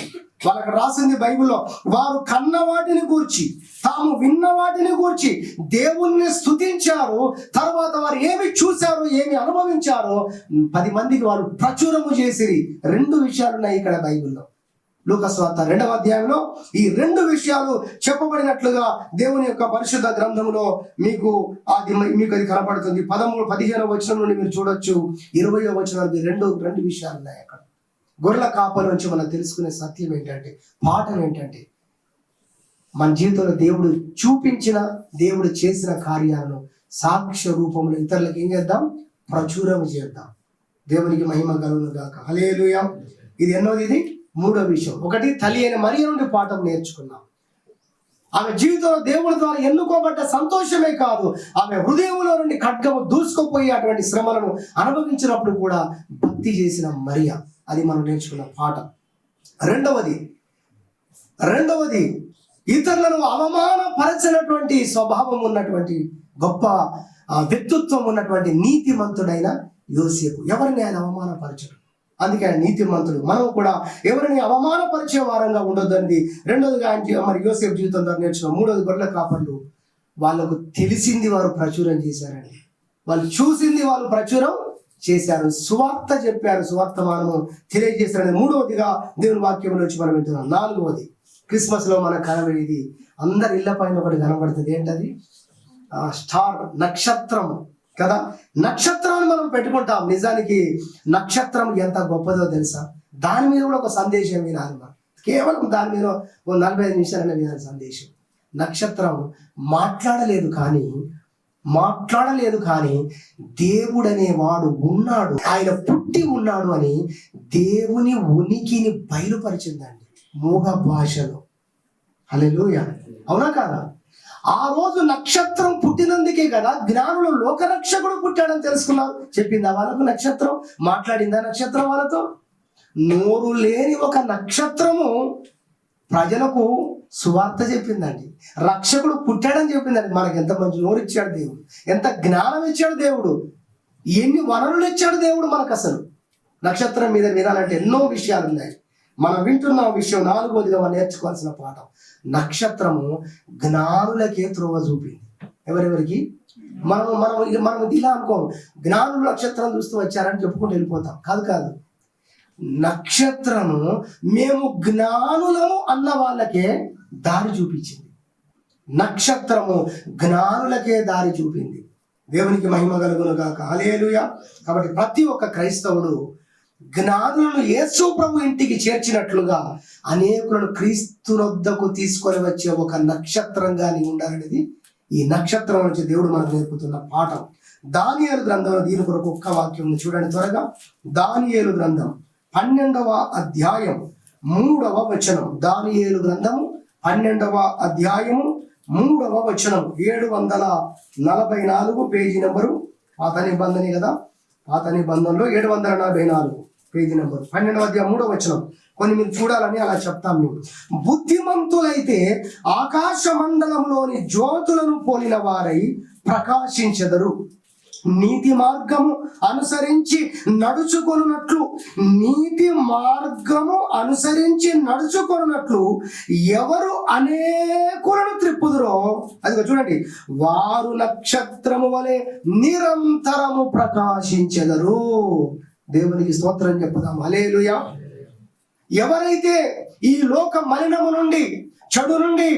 వాళ్ళకి రాసింది బైబిల్లో, వారు కన్న వాటిని గూర్చి తాము విన్న వాటిని గూర్చి దేవుణ్ణి స్తుతించారు. తర్వాత వారు ఏమి చూశారో ఏమి అనుభవించారో 10 మందికి వారు ప్రచురము చేసిరి. 2 విషయాలు ఉన్నాయి ఇక్కడ బైబిల్లో. లూకాసు వార్త 2వ అధ్యాయంలో ఈ 2 విషయాలు చెప్పబడినట్లుగా దేవుని యొక్క పరిశుద్ధ గ్రంథంలో మీకు అది కనపడుతుంది. 15వ వచనం నుండి మీరు చూడొచ్చు, 20వ వచనానికి రెండు విషయాలు ఉన్నాయి అక్కడ. గొర్రెల కాపరి నుంచి మనం తెలుసుకునే సత్యం ఏంటంటే, పాఠం ఏంటంటే, మన జీవితంలో దేవుడు చూపించిన, దేవుడు చేసిన కార్యాలను సాక్ష్య రూపంలో ఇతరులకు ఏం చేద్దాం? ప్రచురం చేద్దాం. దేవునికి మహిమ కలుగును గాక. హల్లెలూయా. ఇది ఎన్నోది? ఇది 3వ విషయం. ఒకటి, తల్లి అయిన మరియ నుండి పాఠం నేర్చుకున్నాం. ఆమె జీవితంలో దేవుని ద్వారా ఎన్నుకోబడ్డ సంతోషమే కాదు, ఆమె హృదయంలో నుండి ఖడ్గము దూసుకుపోయి అటువంటి శ్రమలను అనుభవించినప్పుడు కూడా భక్తి చేసిన మరియ, అది మనం నేర్చుకున్న పాఠం. రెండవది ఇతరులను అవమానపరచినటువంటి స్వభావం ఉన్నటువంటి గొప్ప వ్యక్తిత్వం ఉన్నటువంటి నీతిమంతుడైన యోసేపు. ఎవరిని ఆయన అవమానపరచడు, అందుకే ఆయన నీతిమంతుడు. మనం కూడా ఎవరిని అవమానపరిచే వారంగా ఉండొద్దండి. రెండోదిగా ఆయన మరి యోసేపు జీవితం ద్వారా నేర్చుకున్నాం. మూడోది గొర్రెల కాపర్లు, వాళ్ళకు తెలిసింది వారు ప్రచురం చేశారండి, వాళ్ళు చూసింది వాళ్ళు ప్రచురం చేశారు, సువార్త చెప్పారు, సువార్తమానము తెలియజేశారని మూడవదిగా దేవుని వాక్యంలో వచ్చి మనం వింటున్నాం. నాలుగవది, క్రిస్మస్ లో మనకు కనబడేది, అందరి ఇళ్ల పైన ఒకటి కనబడుతుంది. ఏంటది? స్టార్, నక్షత్రం కదా. నక్షత్రాన్ని మనం పెట్టుకుంటాం. నిజానికి నక్షత్రం ఎంత గొప్పదో తెలుసా? దాని మీద కూడా ఒక సందేశం వినాలి మనం. కేవలం దాని మీద 45 నిమిషాలనే వినాలి సందేశం. నక్షత్రం మాట్లాడలేదు కానీ దేవుడు అనేవాడు ఉన్నాడు, ఆయన పుట్టి ఉన్నాడు అని దేవుని ఉనికిని బయలుపరిచిందండి మూగ భాషలో. హల్లెలూయా, అవునా కాదా? ఆ రోజు నక్షత్రం పుట్టినందుకే కదా జ్ఞానులు లోకరక్షకుడు పుట్టాడని తెలుసుకున్నారు. చెప్పిందా వాళ్ళకు నక్షత్రం? మాట్లాడిందా నక్షత్రం వాళ్ళతో? నోరు లేని ఒక నక్షత్రము ప్రజలకు సువార్త చెప్పిందండి, రక్షకుడు పుట్టాడని చెప్పిందండి. మనకి ఎంత మంచి నోరు ఇచ్చాడు దేవుడు, ఎంత జ్ఞానం ఇచ్చాడు దేవుడు, ఎన్ని వనరులు ఇచ్చాడు దేవుడు మనకు. అసలు నక్షత్రం మీద వినాలంటే ఎన్నో విషయాలు ఉన్నాయి. మనం వింటున్న విషయం నాలుగోదిగా మనం నేర్చుకోవాల్సిన పాఠం, నక్షత్రము జ్ఞానులకే త్రోవ చూపింది. ఎవరెవరికి? మనం ఇలా అనుకోము, జ్ఞానులు నక్షత్రం చూస్తూ వచ్చారని చెప్పుకుంటూ వెళ్ళిపోతాం. కాదు, నక్షత్రము మేము జ్ఞానులము అన్న వాళ్ళకే దారి చూపించింది. నక్షత్రము జ్ఞానులకే దారి చూపింది. దేవునికి మహిమ కలుగును గాక. హల్లెలూయా. కాబట్టి ప్రతి ఒక్క క్రైస్తవుడు జ్ఞానులను యేసు ప్రభు ఇంటికి చేర్చినట్లుగా అనేకులను క్రీస్తునొద్దకు తీసుకొని వచ్చే ఒక నక్షత్రంగా నీవు ఉండాలనేది ఈ నక్షత్రం నుంచి దేవుడు మనకు నేర్పుతున్న పాఠం. దానియేలు గ్రంథంలో దీని కొరకు ఒక్క వాక్యం చూడండి త్వరగా. దానియేలు గ్రంథం 12వ అధ్యాయం 3వ వచనం. దానియేలు గ్రంథము 12వ అధ్యాయము 3వ వచనం, 744 పేజీ నెంబరు. పాత నిబంధనే కదా, పాత నిబంధనలో 744 పేజీ నెంబరు, 12వ అధ్యాయం 3వ వచనం. కొన్ని మీరు చూడాలని అలా చెప్తాం మేము. బుద్ధిమంతులైతే ఆకాశ మండలంలోని జ్యోతులను పోలిన వారై ప్రకాశించెదరు. నీతి మార్గము అనుసరించి నడుచుకొనున్నట్లు ఎవరు అనేకులను త్రిప్పుదురో, అదిగో చూడండి, వారు నక్షత్రము వలె నిరంతరము ప్రకాశించెదరు. దేవునికి స్తోత్రం చెప్పుదాం. హల్లెలూయా. ఎవరైతే ఈ లోక మలినము నుండి, చెడు నుండి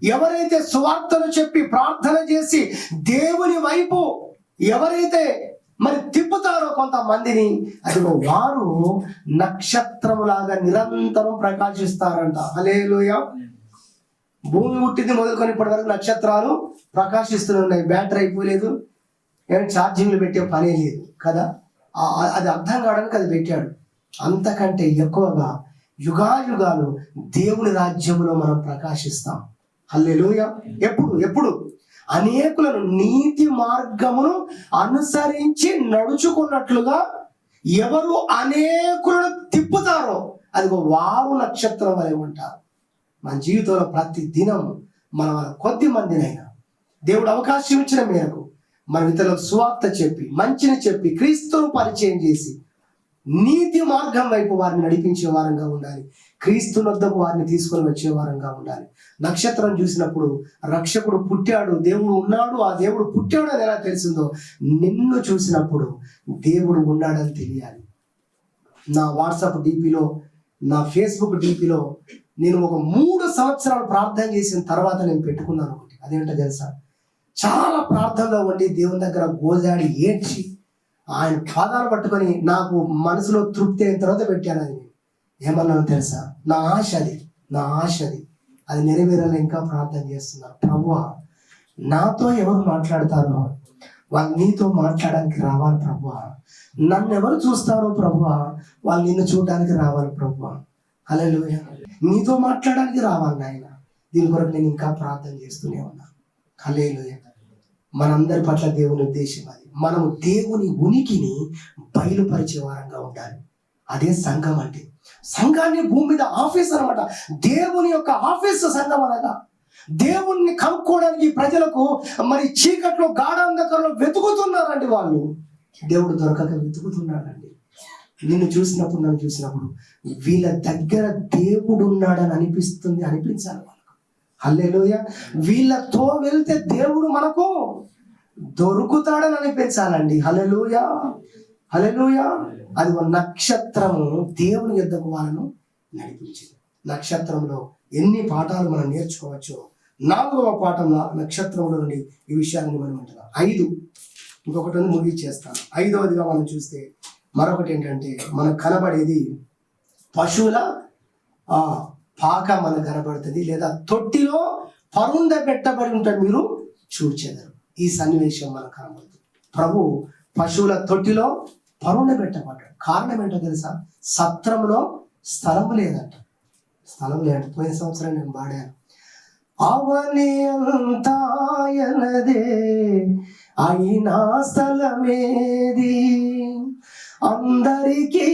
ఎవరైతే సువార్తను చెప్పి ప్రార్థన చేసి దేవుని వైపు ఎవరైతే మరి తిప్పుతారో కొంతమందిని, అదిగో వారు నక్షత్రములాగా నిరంతరం ప్రకాశిస్తారంట. హల్లెలూయా. భూమి పుట్టింది మొదలుకొని ఇప్పటి వరకు నక్షత్రాలు ప్రకాశిస్తూనే ఉన్నాయి. బ్యాటరీ అయిపోలేదు, ఏమైనా ఛార్జింగ్లు పెట్టే పనే లేదు కదా. అది అర్థం కావడానికి అది పెట్టాడు. అంతకంటే ఎక్కువగా యుగాయుగాలు దేవుని రాజ్యంలో మనం ప్రకాశిస్తాం. హల్లెలూయా. ఎప్పుడు అనేకులను నీతి మార్గమును అనుసరించి నడుచుకున్నట్లుగా ఎవరు అనేకులను తిప్పుతారో, అదిగో వారు నక్షత్రం వలె ఉంటారు. మన జీవితంలో ప్రతి దినం మనం కొద్ది మందినైనా దేవుడు అవకాశం ఇచ్చిన మేరకు మన ఇతరులకు సువార్త చెప్పి, మంచిని చెప్పి, క్రీస్తును పరిచయం చేసి నీతి మార్గం వైపు వారిని నడిపించే వారంగా ఉండాలి. క్రీస్తునొద్దకు వారిని తీసుకొని వచ్చే వారంగా ఉండాలి. నక్షత్రం చూసినప్పుడు రక్షకుడు పుట్టాడు, దేవుడు ఉన్నాడు, ఆ దేవుడు పుట్టాడు అని ఎలా తెలిసిందో, నిన్ను చూసినప్పుడు దేవుడు ఉన్నాడని తెలియాలి. నా వాట్సాప్ డీపీలో, నా ఫేస్బుక్ డీపీలో నేను ఒక 3 సంవత్సరాలు ప్రార్థన చేసిన తర్వాత నేను పెట్టుకున్నాను ఒకటి. అదేంటో తెలుసా? చాలా ప్రార్థనలో ఉండి దేవుని దగ్గర గోజాడి ఏడ్చి ఆయన పాదాలు పట్టుకొని నాకు మనసులో తృప్తి అయిన తర్వాత పెట్టాను. అది నేను ఏమన్నాను తెలుసా? నా ఆశ అది నెరవేరాలని ఇంకా ప్రార్థన చేస్తున్నాను. ప్రభువా, నాతో ఎవరు మాట్లాడతారో వాళ్ళు నీతో మాట్లాడడానికి రావాలి ప్రభువా. నన్ను ఎవరు చూస్తారో ప్రభువా, వాళ్ళు నిన్ను చూడడానికి రావాలి ప్రభువా. హల్లెలూయా. నీతో మాట్లాడడానికి రావాలి నాయన. దీని కొరకు నేను ఇంకా ప్రార్థన చేస్తూనే ఉన్నాను. హల్లెలూయా. మనందరి పట్ల దేవుని ఉద్దేశం అది. మనము దేవుని ఉనికిని బయలుపరిచే వారంగా ఉండాలి. అదే సంఘం అంటే. సంఘాన్ని భూమి మీద ఆఫీస్ అనమాట. దేవుని యొక్క ఆఫీస్ సంఘం అనగా. దేవుణ్ణి కనుక్కోవడానికి ప్రజలకు మరి చీకట్లో గాఢాంధకారంలో వెతుకుతున్నారండి వాళ్ళు. దేవుడు దొరకక వెతుకుతున్నాడండి. నిన్ను చూసినప్పుడు, నన్ను చూసినప్పుడు వీళ్ళ దగ్గర దేవుడు ఉన్నాడని అనిపించాలి మనకు. హల్లెలూయా. వీళ్ళతో వెళ్తే దేవుడు మనకు దొరుకుతాడని అనిపించాలండి. హల్లెలూయా, హల్లెలూయా. అది ఒక నక్షత్రము దేవుని యొద్దకు వాళ్ళను నడిపించింది. నక్షత్రంలో ఎన్ని పాఠాలు మనం నేర్చుకోవచ్చు. 4వ పాఠంలో నక్షత్రంలో నుండి ఈ విషయాన్ని మనం అంటున్నాం. 5 ఇంకొకటి ముగిచ్చేస్తాను. 5వదిగా మనం చూస్తే మరొకటి ఏంటంటే మనకు కనబడేది పశువుల పాక మనకు కనబడుతుంది, లేదా తొట్టిలో పరుండ పెట్టబడి ఉంటాడు, మీరు చూచెదరు. ఈ సన్నివేశం మనకు కనబడుతుంది. ప్రభు పశువుల తొట్టిలో పరుండ పెట్టబడ్డాడు. కారణం ఏంటో తెలుసా? సత్రంలో స్థలం లేదంట. స్థలం లేదంట. పోయిన సంవత్సరం నేను పాడాను, అవని అంతాయనదే అయినా స్థలమేది, అందరికీ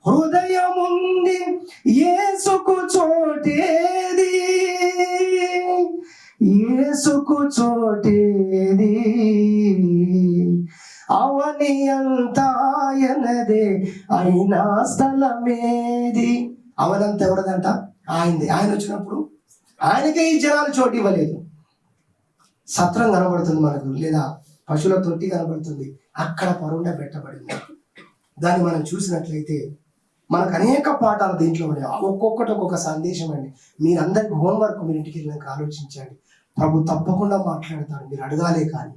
హృదయముంది యేసుకు చోటేది, యేసుకు చోటేది, అవని అంతాయనదే అయినా స్థలమేది. అవనంత ఎవరదంట? ఆయనది. ఆయన వచ్చినప్పుడు ఆయనకే ఈ జనాలు చోటు ఇవ్వలేదు. సత్రం కనబడుతుంది మనకు, లేదా పశువుల తొట్టి కనబడుతుంది, అక్కడ పరుండ పెట్టబడింది. దాన్ని మనం చూసినట్లయితే మనకు అనేక పాఠాలు దీంట్లో ఉన్నాయి. ఒక్కొక్కటి ఒక్కొక్క సందేశం అండి. మీరందరికి హోంవర్క్, మీరు ఇంటికి వెళ్ళినాక ఆలోచించండి. ప్రభు తప్పకుండా మాట్లాడతాడు, మీరు అడగాలే. కానీ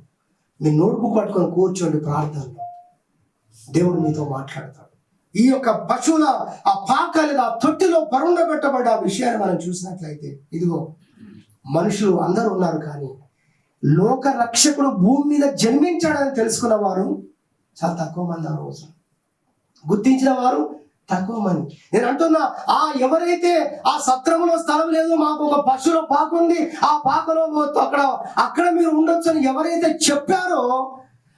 మీరు నోట్బుక్ పట్టుకొని కూర్చోండి, ప్రార్థనలో దేవుడు మీతో మాట్లాడతాడు. ఈ యొక్క పశువుల ఆ పాక లేదా తొట్టిలో పరుండ పెట్టబడ్డ ఆ విషయాన్ని మనం చూసినట్లయితే, ఇదిగో మనుషులు అందరూ ఉన్నారు, కానీ లోక రక్షకుడు భూమి మీద జన్మించాడని తెలుసుకున్న వారు చాలా తక్కువ మంది. ఆ రోజు గుర్తించిన వారు తక్కువ మంది. నేను అంటున్నా, ఎవరైతే ఆ సత్రంలో స్థలం లేదు, మాకు ఒక పశువుల పాక ఉంది, ఆ పాకలో అక్కడ మీరు ఉండొచ్చు అని ఎవరైతే చెప్పారో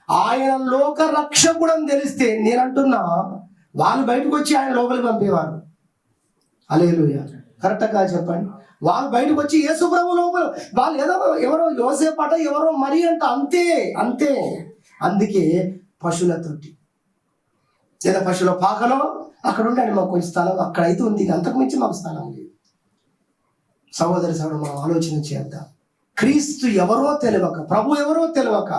ఆయన లోక రక్షకుడు అని తెలిస్తే, నేను అంటున్నా వాళ్ళు బయటకు వచ్చి ఆయన లోపలికి పంపేవారు. హల్లెలూయా. కరెక్ట్గా చెప్పండి. వాళ్ళు బయటకు వచ్చి యేసు ప్రభు లోపల, వాళ్ళు ఎవరో యోసేపట, ఎవరో మరి అంట, అంతే అంతే. అందుకే పశువుల తొట్టి లేదా పశువుల పాకలో అక్కడ ఉండండి, మాకు కొంచెం స్థలం అక్కడైతే ఉంది, అంతకు మించి మాకు స్థలం లేదు. సహోదరి సహోదరు, మనం ఆలోచన చేద్దాం. క్రీస్తు ఎవరో తెలియక, ప్రభు ఎవరో తెలియక,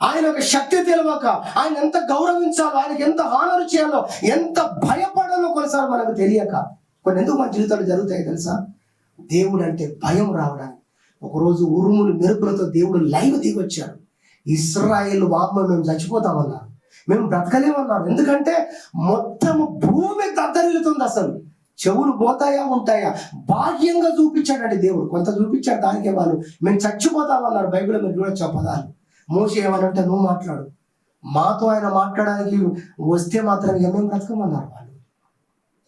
ఆయన ఒక శక్తి తెలియక, ఆయన ఎంత గౌరవించాలో, ఆయనకి ఎంత హానరు చేయాలో, ఎంత భయపడాలో కొన్నిసార్లు మనకు తెలియక ఎందుకు మన జీవితాలు జరుగుతాయి తెలుసా? దేవుడు అంటే భయం రావడానికి. ఒకరోజు ఉరుములు మెరుపులతో దేవుడు లైవ్ దిగొచ్చాడు. ఇశ్రాయేలు వామ్మ మేము చచ్చిపోతామన్నారు, మేము బ్రతకలేమన్నారు. ఎందుకంటే మొత్తము భూమి దద్దరిల్లుతుంది. అసలు చెవులు పోతాయా ఉంటాయా? బాహ్యంగా చూపించాడండి దేవుడు, కొంత చూపించాడు. దానికే వాళ్ళు మేము చచ్చిపోతామన్నారు. బైబిల్లో మీరు చూడొచ్చు ఆ పదాలు. మోషే ఏమనంటే, నువ్వు మాట్లాడు, మాతో ఆయన మాట్లాడడానికి వస్తే మాత్రం మేము బ్రతకమన్నారు వాళ్ళు.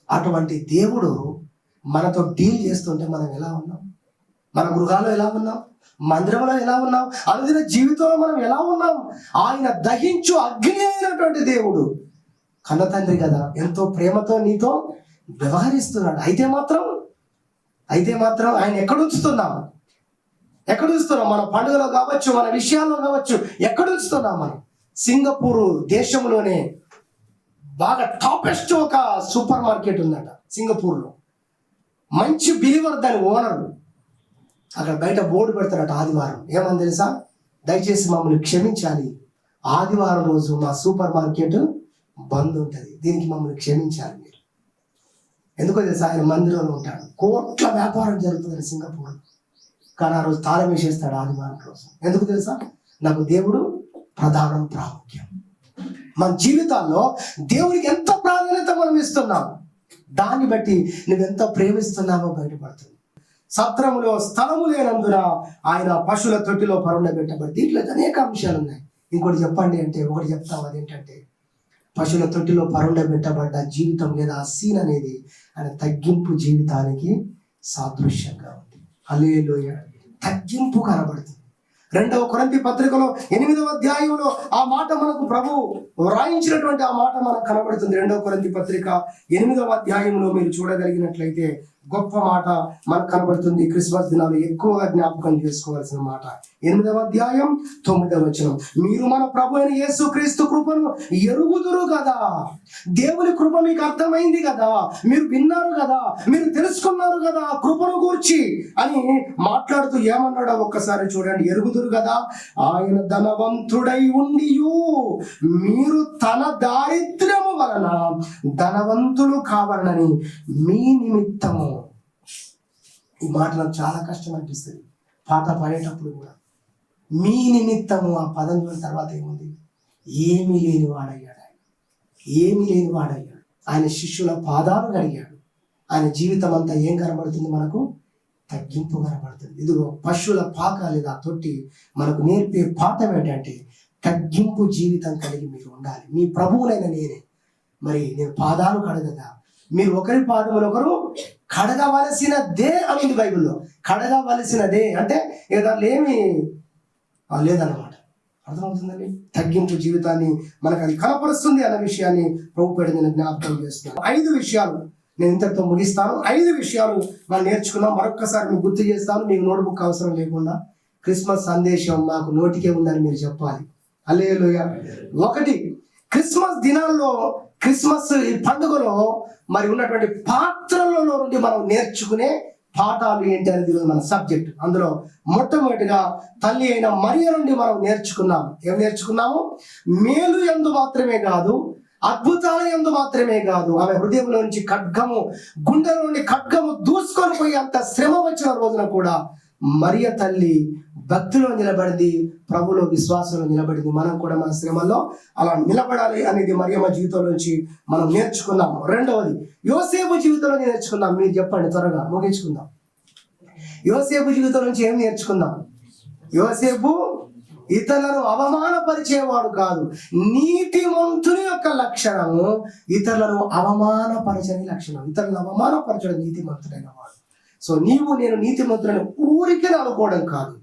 అటువంటి దేవుడు మనతో డీల్ చేస్తుంటే మనం ఎలా ఉన్నాం? మన గృహాల్లో ఎలా ఉన్నాం? మందిరంలో ఎలా ఉన్నాం? అనుదిన జీవితంలో మనం ఎలా ఉన్నాం? ఆయన దహించు అగ్ని అయినటువంటి దేవుడు, కన్న తండ్రి కదా, ఎంతో ప్రేమతో నీతో వ్యవహరిస్తున్నాడు. అయితే మాత్రం ఆయన ఎక్కడ ఉంచుతున్నాం? మన పండుగలో కావచ్చు, మన విషయాల్లో కావచ్చు, ఎక్కడ ఉంచుతున్నాం మనం? సింగపూర్ దేశంలోనే బాగా టాపెస్ట్ ఒక సూపర్ మార్కెట్ ఉందట సింగపూర్లో. మంచి బిలీవర్ దాని ఓనర్. అక్కడ బయట బోర్డు పెడతారట ఆదివారం. ఏమని తెలుసా? దయచేసి మమ్మల్ని క్షమించాలి, ఆదివారం రోజు మా సూపర్ మార్కెట్ బంద్ ఉంటుంది, దీనికి మమ్మల్ని క్షమించాలి మీరు. ఎందుకో తెలుసా? ఆయన మందిరంలో ఉంటాడు. కోట్ల వ్యాపారం జరుగుతుంది సింగపూర్. కానీ ఆ రోజు తాళం వేసేస్తాడు ఆదివారం రోజు. ఎందుకు తెలుసా? నాకు దేవుడు ప్రధానం, ప్రాముఖ్యం. మన జీవితాల్లో దేవునికి ఎంత ప్రాధాన్యత మనం ఇస్తున్నాం, దాన్ని బట్టి నువ్వెంత ప్రేమిస్తున్నావో బయటపడుతుంది. సత్రములో స్థలము లేనందున ఆయన పశువుల తొట్టిలో పరుండబెట్టబడి. దీంట్లో అనేక అంశాలు ఉన్నాయి. ఇంకోటి చెప్పండి అంటే ఒకటి చెప్తాం, అదేంటంటే పశువుల తొట్టిలో పరుండబెట్టబడ్డ జీవితం లేదా ఆ సీన్ అనేది ఆయన తగ్గింపు జీవితానికి సాదృశ్యంగా ఉంది. హల్లెలూయా. తగ్గింపు కనబడుతుంది. 2వ కొరింథీ పత్రికలో 8వ అధ్యాయంలో ఆ మాట మనకు ప్రభు వ్రాయించినటువంటి ఆ మాట మనకు కనబడుతుంది. 2వ కొరింథీ పత్రిక 8వ అధ్యాయంలో మీరు చూడగలిగినట్లయితే గొప్ప మాట మనకు కనబడుతుంది. క్రిస్మస్ దినాలు ఎక్కువగా జ్ఞాపకం చేసుకోవాల్సిన మాట 8వ అధ్యాయం 9వ వచనం. మీరు మన ప్రభు అయిన యేసు క్రీస్తు కృపను ఎరుగుదురు కదా. దేవుని కృప మీకు అర్థమైంది కదా, మీరు విన్నారు కదా, మీరు తెలుసుకున్నారు కదా కృపను గూర్చి అని మాట్లాడుతూ ఏమన్నాడో ఒక్కసారి చూడండి. ఎరుగుదురు కదా, ఆయన ధనవంతుడై ఉండియు మీరు తన దారిద్ర్యము వలన ధనవంతులు కావాలని మీ నిమిత్తము. ఈ మాట నాకు చాలా కష్టం అనిపిస్తుంది పాట పాడేటప్పుడు కూడా. మీ నిమిత్తము ఆ పదం తర్వాత ఏముంది? ఏమీ లేని వాడయ్యాడు ఆయన, ఏమీ లేని వాడయ్యాడు. ఆయన శిష్యుల పాదాలు కడిగాడు. ఆయన జీవితం అంతా ఏం కనబడుతుంది మనకు? తగ్గింపు కనబడుతుంది. ఇదిగో పశువుల పాక లేదా తొట్టి మనకు నేర్పే పాఠం ఏంటంటే తగ్గింపు జీవితం కలిగి మీరు ఉండాలి. మీ ప్రభువునైన నేనే మరి నేను పాదాలు కడగగా మీరు ఒకరి పాదములు ఒకరు కడగవలసినదే అని బైబిల్లో. కడగవలసినదే అంటే దాంట్లో ఏమి లేదన్నమాట. అర్థమవుతుందండి? తగ్గింపు జీవితాన్ని మనకు అది కనపరుస్తుంది అన్న విషయాన్ని ప్రభుపేట నేను జ్ఞాపకం చేస్తున్నాను. 5 విషయాలు నేను ఇంతటితో ముగిస్తాను. 5 విషయాలు మనం నేర్చుకున్నాం. మరొక్కసారి మీకు గుర్తు చేస్తాను. మీకు నోట్బుక్ అవసరం లేకుండా క్రిస్మస్ సందేశం మాకు నోటికే ఉందని మీరు చెప్పాలి. హల్లెలూయా. 1, క్రిస్మస్ దినాల్లో క్రిస్మస్ ఈ పండుగలో మరి ఉన్నటువంటి పాత్రలలో నుండి మనం నేర్చుకునే పాఠాలు ఏంటి అనేది మన సబ్జెక్ట్. అందులో మొట్టమొదటిగా తల్లి అయిన మరియ నుండి మనం నేర్చుకున్నాము. ఏం నేర్చుకున్నాము? మేలు యందు మాత్రమే కాదు, అద్భుతాల యందు మాత్రమే కాదు, ఆమె హృదయంలో నుంచి ఖడ్గము, గుండెల నుండి ఖడ్గము దూసుకొని పోయి అంత శ్రమ వచ్చిన రోజున కూడా మరియ తల్లి భక్తిలో నిలబడింది, ప్రభులో విశ్వాసంలో నిలబడింది. మనం కూడా మన శ్రమల్లో అలా నిలబడాలి అనేది మరియమ్మ జీవితంలో నుంచి మనం నేర్చుకున్నాం. 2వది యోసేపు జీవితంలో నేర్చుకున్నాం. మీరు చెప్పండి, త్వరగా ముగించుకుందాం. యోసేపు జీవితం నుంచి ఏం నేర్చుకుందాం? యోసేపు ఇతరులను అవమానపరిచేవాడు కాదు. నీతిమంతుని యొక్క లక్షణము ఇతరులను అవమానపరచని లక్షణం. ఇతరులను అవమానపరచడం నీతిమంతుడైన వాడు. సో నీవు నేను నీతిమంతులను ఊరికే అనుకోవడం కాదు,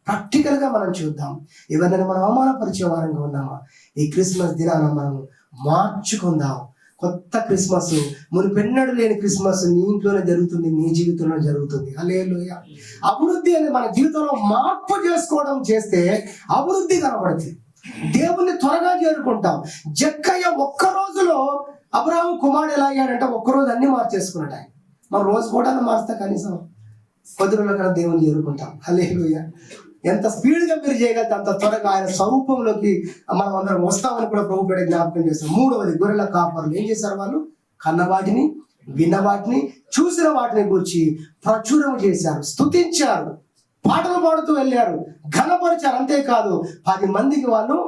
ప్రాక్టికల్ గా మనం చూద్దాం. ఎవరినైనా మనం అవమానపరిచే వారంగా ఉన్నామా? ఈ క్రిస్మస్ దినాన మనం మార్చుకుందాం. కొత్త క్రిస్మస్, మునిపెన్నడు లేని క్రిస్మస్ నీ ఇంట్లోనే జరుగుతుంది, నీ జీవితంలో జరుగుతుంది. హల్లెలూయా. అభివృద్ధి అనేది మన జీవితంలో మార్పు చేసుకోవడం చేస్తే అభివృద్ధి కనబడుతుంది. దేవుణ్ణి త్వరగా చేరుకుంటాం. జక్కయ్య ఒక్క రోజులో అబ్రాహాము కుమారుడు ఎలా అయ్యాడంటే ఒక్కరోజు అన్ని మార్చేసుకున్నాడు ఆయన. మన రోజు కూడా మారుస్తా కనీసం 10 రోజుల కన్నా దేవుని చేరుకుంటాం. హల్లెలూయా. ఎంత స్పీడ్గా మీరు చేయగలిగితే అంత త్వరగా ఆయన స్వరూపంలోకి మనం అందరం వస్తామని కూడా ప్రభుపేట జ్ఞాపకం చేస్తాం. 3వది గొర్రెల కాపరులు ఏం చేశారు? వాళ్ళు కన్న వాటిని, విన్న వాటిని, చూసిన వాటిని గురించి ప్రచురం చేశారు, స్తుతించారు, పాటలు పాడుతూ వెళ్ళారు, ఘనపరిచారు. అంతేకాదు 10 మందికి వాళ్ళు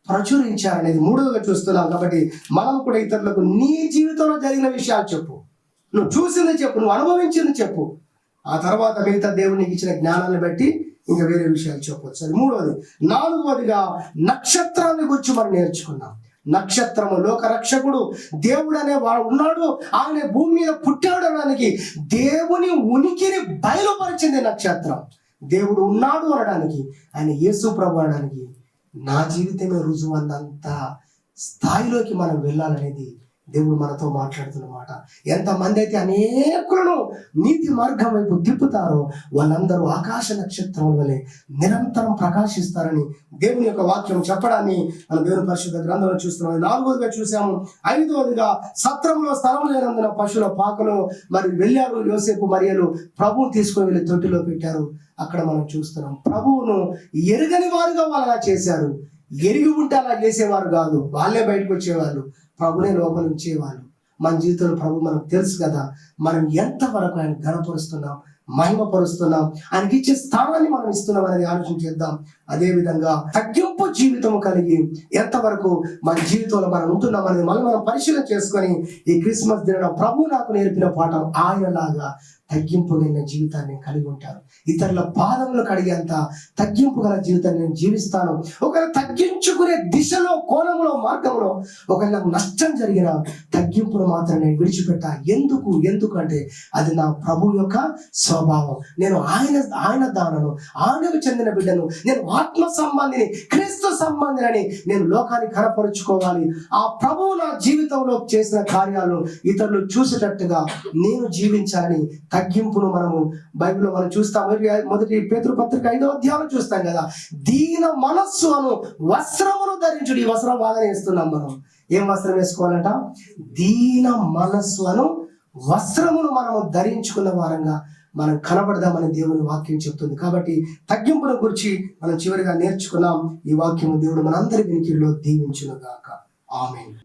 ప్రచురించారు అనేది 3వదిగా చూస్తున్నాం. కాబట్టి మనం కూడా ఇతరులకు నీ జీవితంలో జరిగిన విషయాలు చెప్పు, నువ్వు చూసింది చెప్పు, నువ్వు అనుభవించింది చెప్పు. ఆ తర్వాత మిగతా దేవునికి ఇచ్చిన జ్ఞానాన్ని బట్టి ఇంకా వేరే విషయాలు చెప్పవచ్చు. అది 3వది. 4వదిగా నక్షత్రాన్ని గురించి మనం నేర్చుకున్నాం. నక్షత్రము లోక రక్షకుడు దేవుడు అనే వాడు ఉన్నాడు, ఆయన భూమి మీద పుట్టాడు అనడానికి దేవుని ఉనికిని బయలుపరిచింది నక్షత్రం. దేవుడు ఉన్నాడు అనడానికి, ఆయన యేసు ప్రభు అనడానికి నా జీవితమే రుజువు అన్నంత స్థాయిలోకి మనం వెళ్ళాలనేది దేవుడు మనతో మాట్లాడుతున్నమాట. ఎంతమంది అయితే అనేకులను నీతి మార్గం వైపు తిప్పుతారో వాళ్ళందరూ ఆకాశ నక్షత్రం వలె నిరంతరం ప్రకాశిస్తారని దేవుని యొక్క వాక్యం చెప్పడాన్ని మనం దేవుని పరిశుద్ధ గ్రంథంలో చూస్తున్నాం. 4వదిగా చూసాము. 5వదిగా సత్రంలో స్థలం లేనందున పశువుల పాకలో మరి వెళ్ళారు యోసేపు మరియలు. ప్రభువును తీసుకొని వెళ్ళి తొట్టిలో పెట్టారు. అక్కడ మనం చూస్తున్నాం ప్రభువును ఎరగని వారుగా వాళ్ళు అలా చేశారు. ఎరిగి ఉంటే అలా చేసేవారు కాదు, వాళ్ళే బయటకు వచ్చేవాళ్ళు, ప్రభునే లోపల ఉంచేవాళ్ళు. మన జీవితంలో ప్రభు మనకు తెలుసు కదా, మనం ఎంతవరకు ఆయన ఘనపరుస్తున్నాం, మహిమపరుస్తున్నాం, ఆయనకి ఇచ్చే స్థానాన్ని మనం ఇస్తున్నాం అనేది ఆలోచన చేద్దాం. అదేవిధంగా తగ్గింపు జీవితం కలిగి ఎంతవరకు మన జీవితంలో మనం ఉంటున్నాం అనేది మనం పరిశీలన చేసుకొని ఈ క్రిస్మస్ దిన ప్రభు నాకు నేర్పిన పాఠం ఆయనలాగా తగ్గింపు కలిగిన జీవితాన్ని కలిగి ఉంటారు. ఇతరుల పాదములు కడిగేంత తగ్గింపు గల జీవితాన్ని నేను జీవిస్తాను. ఒకవేళ తగ్గించుకునే దిశలో, కోణంలో, మార్గంలో ఒకవేళ నాకు నష్టం జరిగిన తగ్గింపును మాత్రం నేను విడిచిపెట్టా. ఎందుకంటే అది నా ప్రభు యొక్క స్వభావం. నేను ఆయన దానను, ఆయనకు చెందిన బిడ్డను, నేను ఆత్మ సంబంధిని, క్రీస్తు సంబంధిని నేను లోకానికి కనపరుచుకోవాలి. ఆ ప్రభువు నా జీవితంలో చేసిన కార్యాలను ఇతరులు చూసేటట్టుగా నేను జీవించాలని తగ్గింపును మనము బైబిల్లో మనం చూస్తాం. మొదటి పేతురు పత్రిక 5వ అధ్యాయంలో చూస్తాం కదా, దీన మనస్సు అను వస్త్రమును ధరించుడు. ఈ వస్త్రం బాగానే వేస్తున్నాం మనం. ఏం వస్త్రం వేసుకోవాలంట? దీన మనస్సు అను వస్త్రమును మనము ధరించుకున్న వారంగా మనం కనబడదామని దేవుని వాక్యం చెప్తుంది. కాబట్టి తగ్గింపును గురించి మనం చివరిగా నేర్చుకున్నాం. ఈ వాక్యము దేవుడు మనందరి వినికిడిలో దీవించును గాక. ఆమేన్.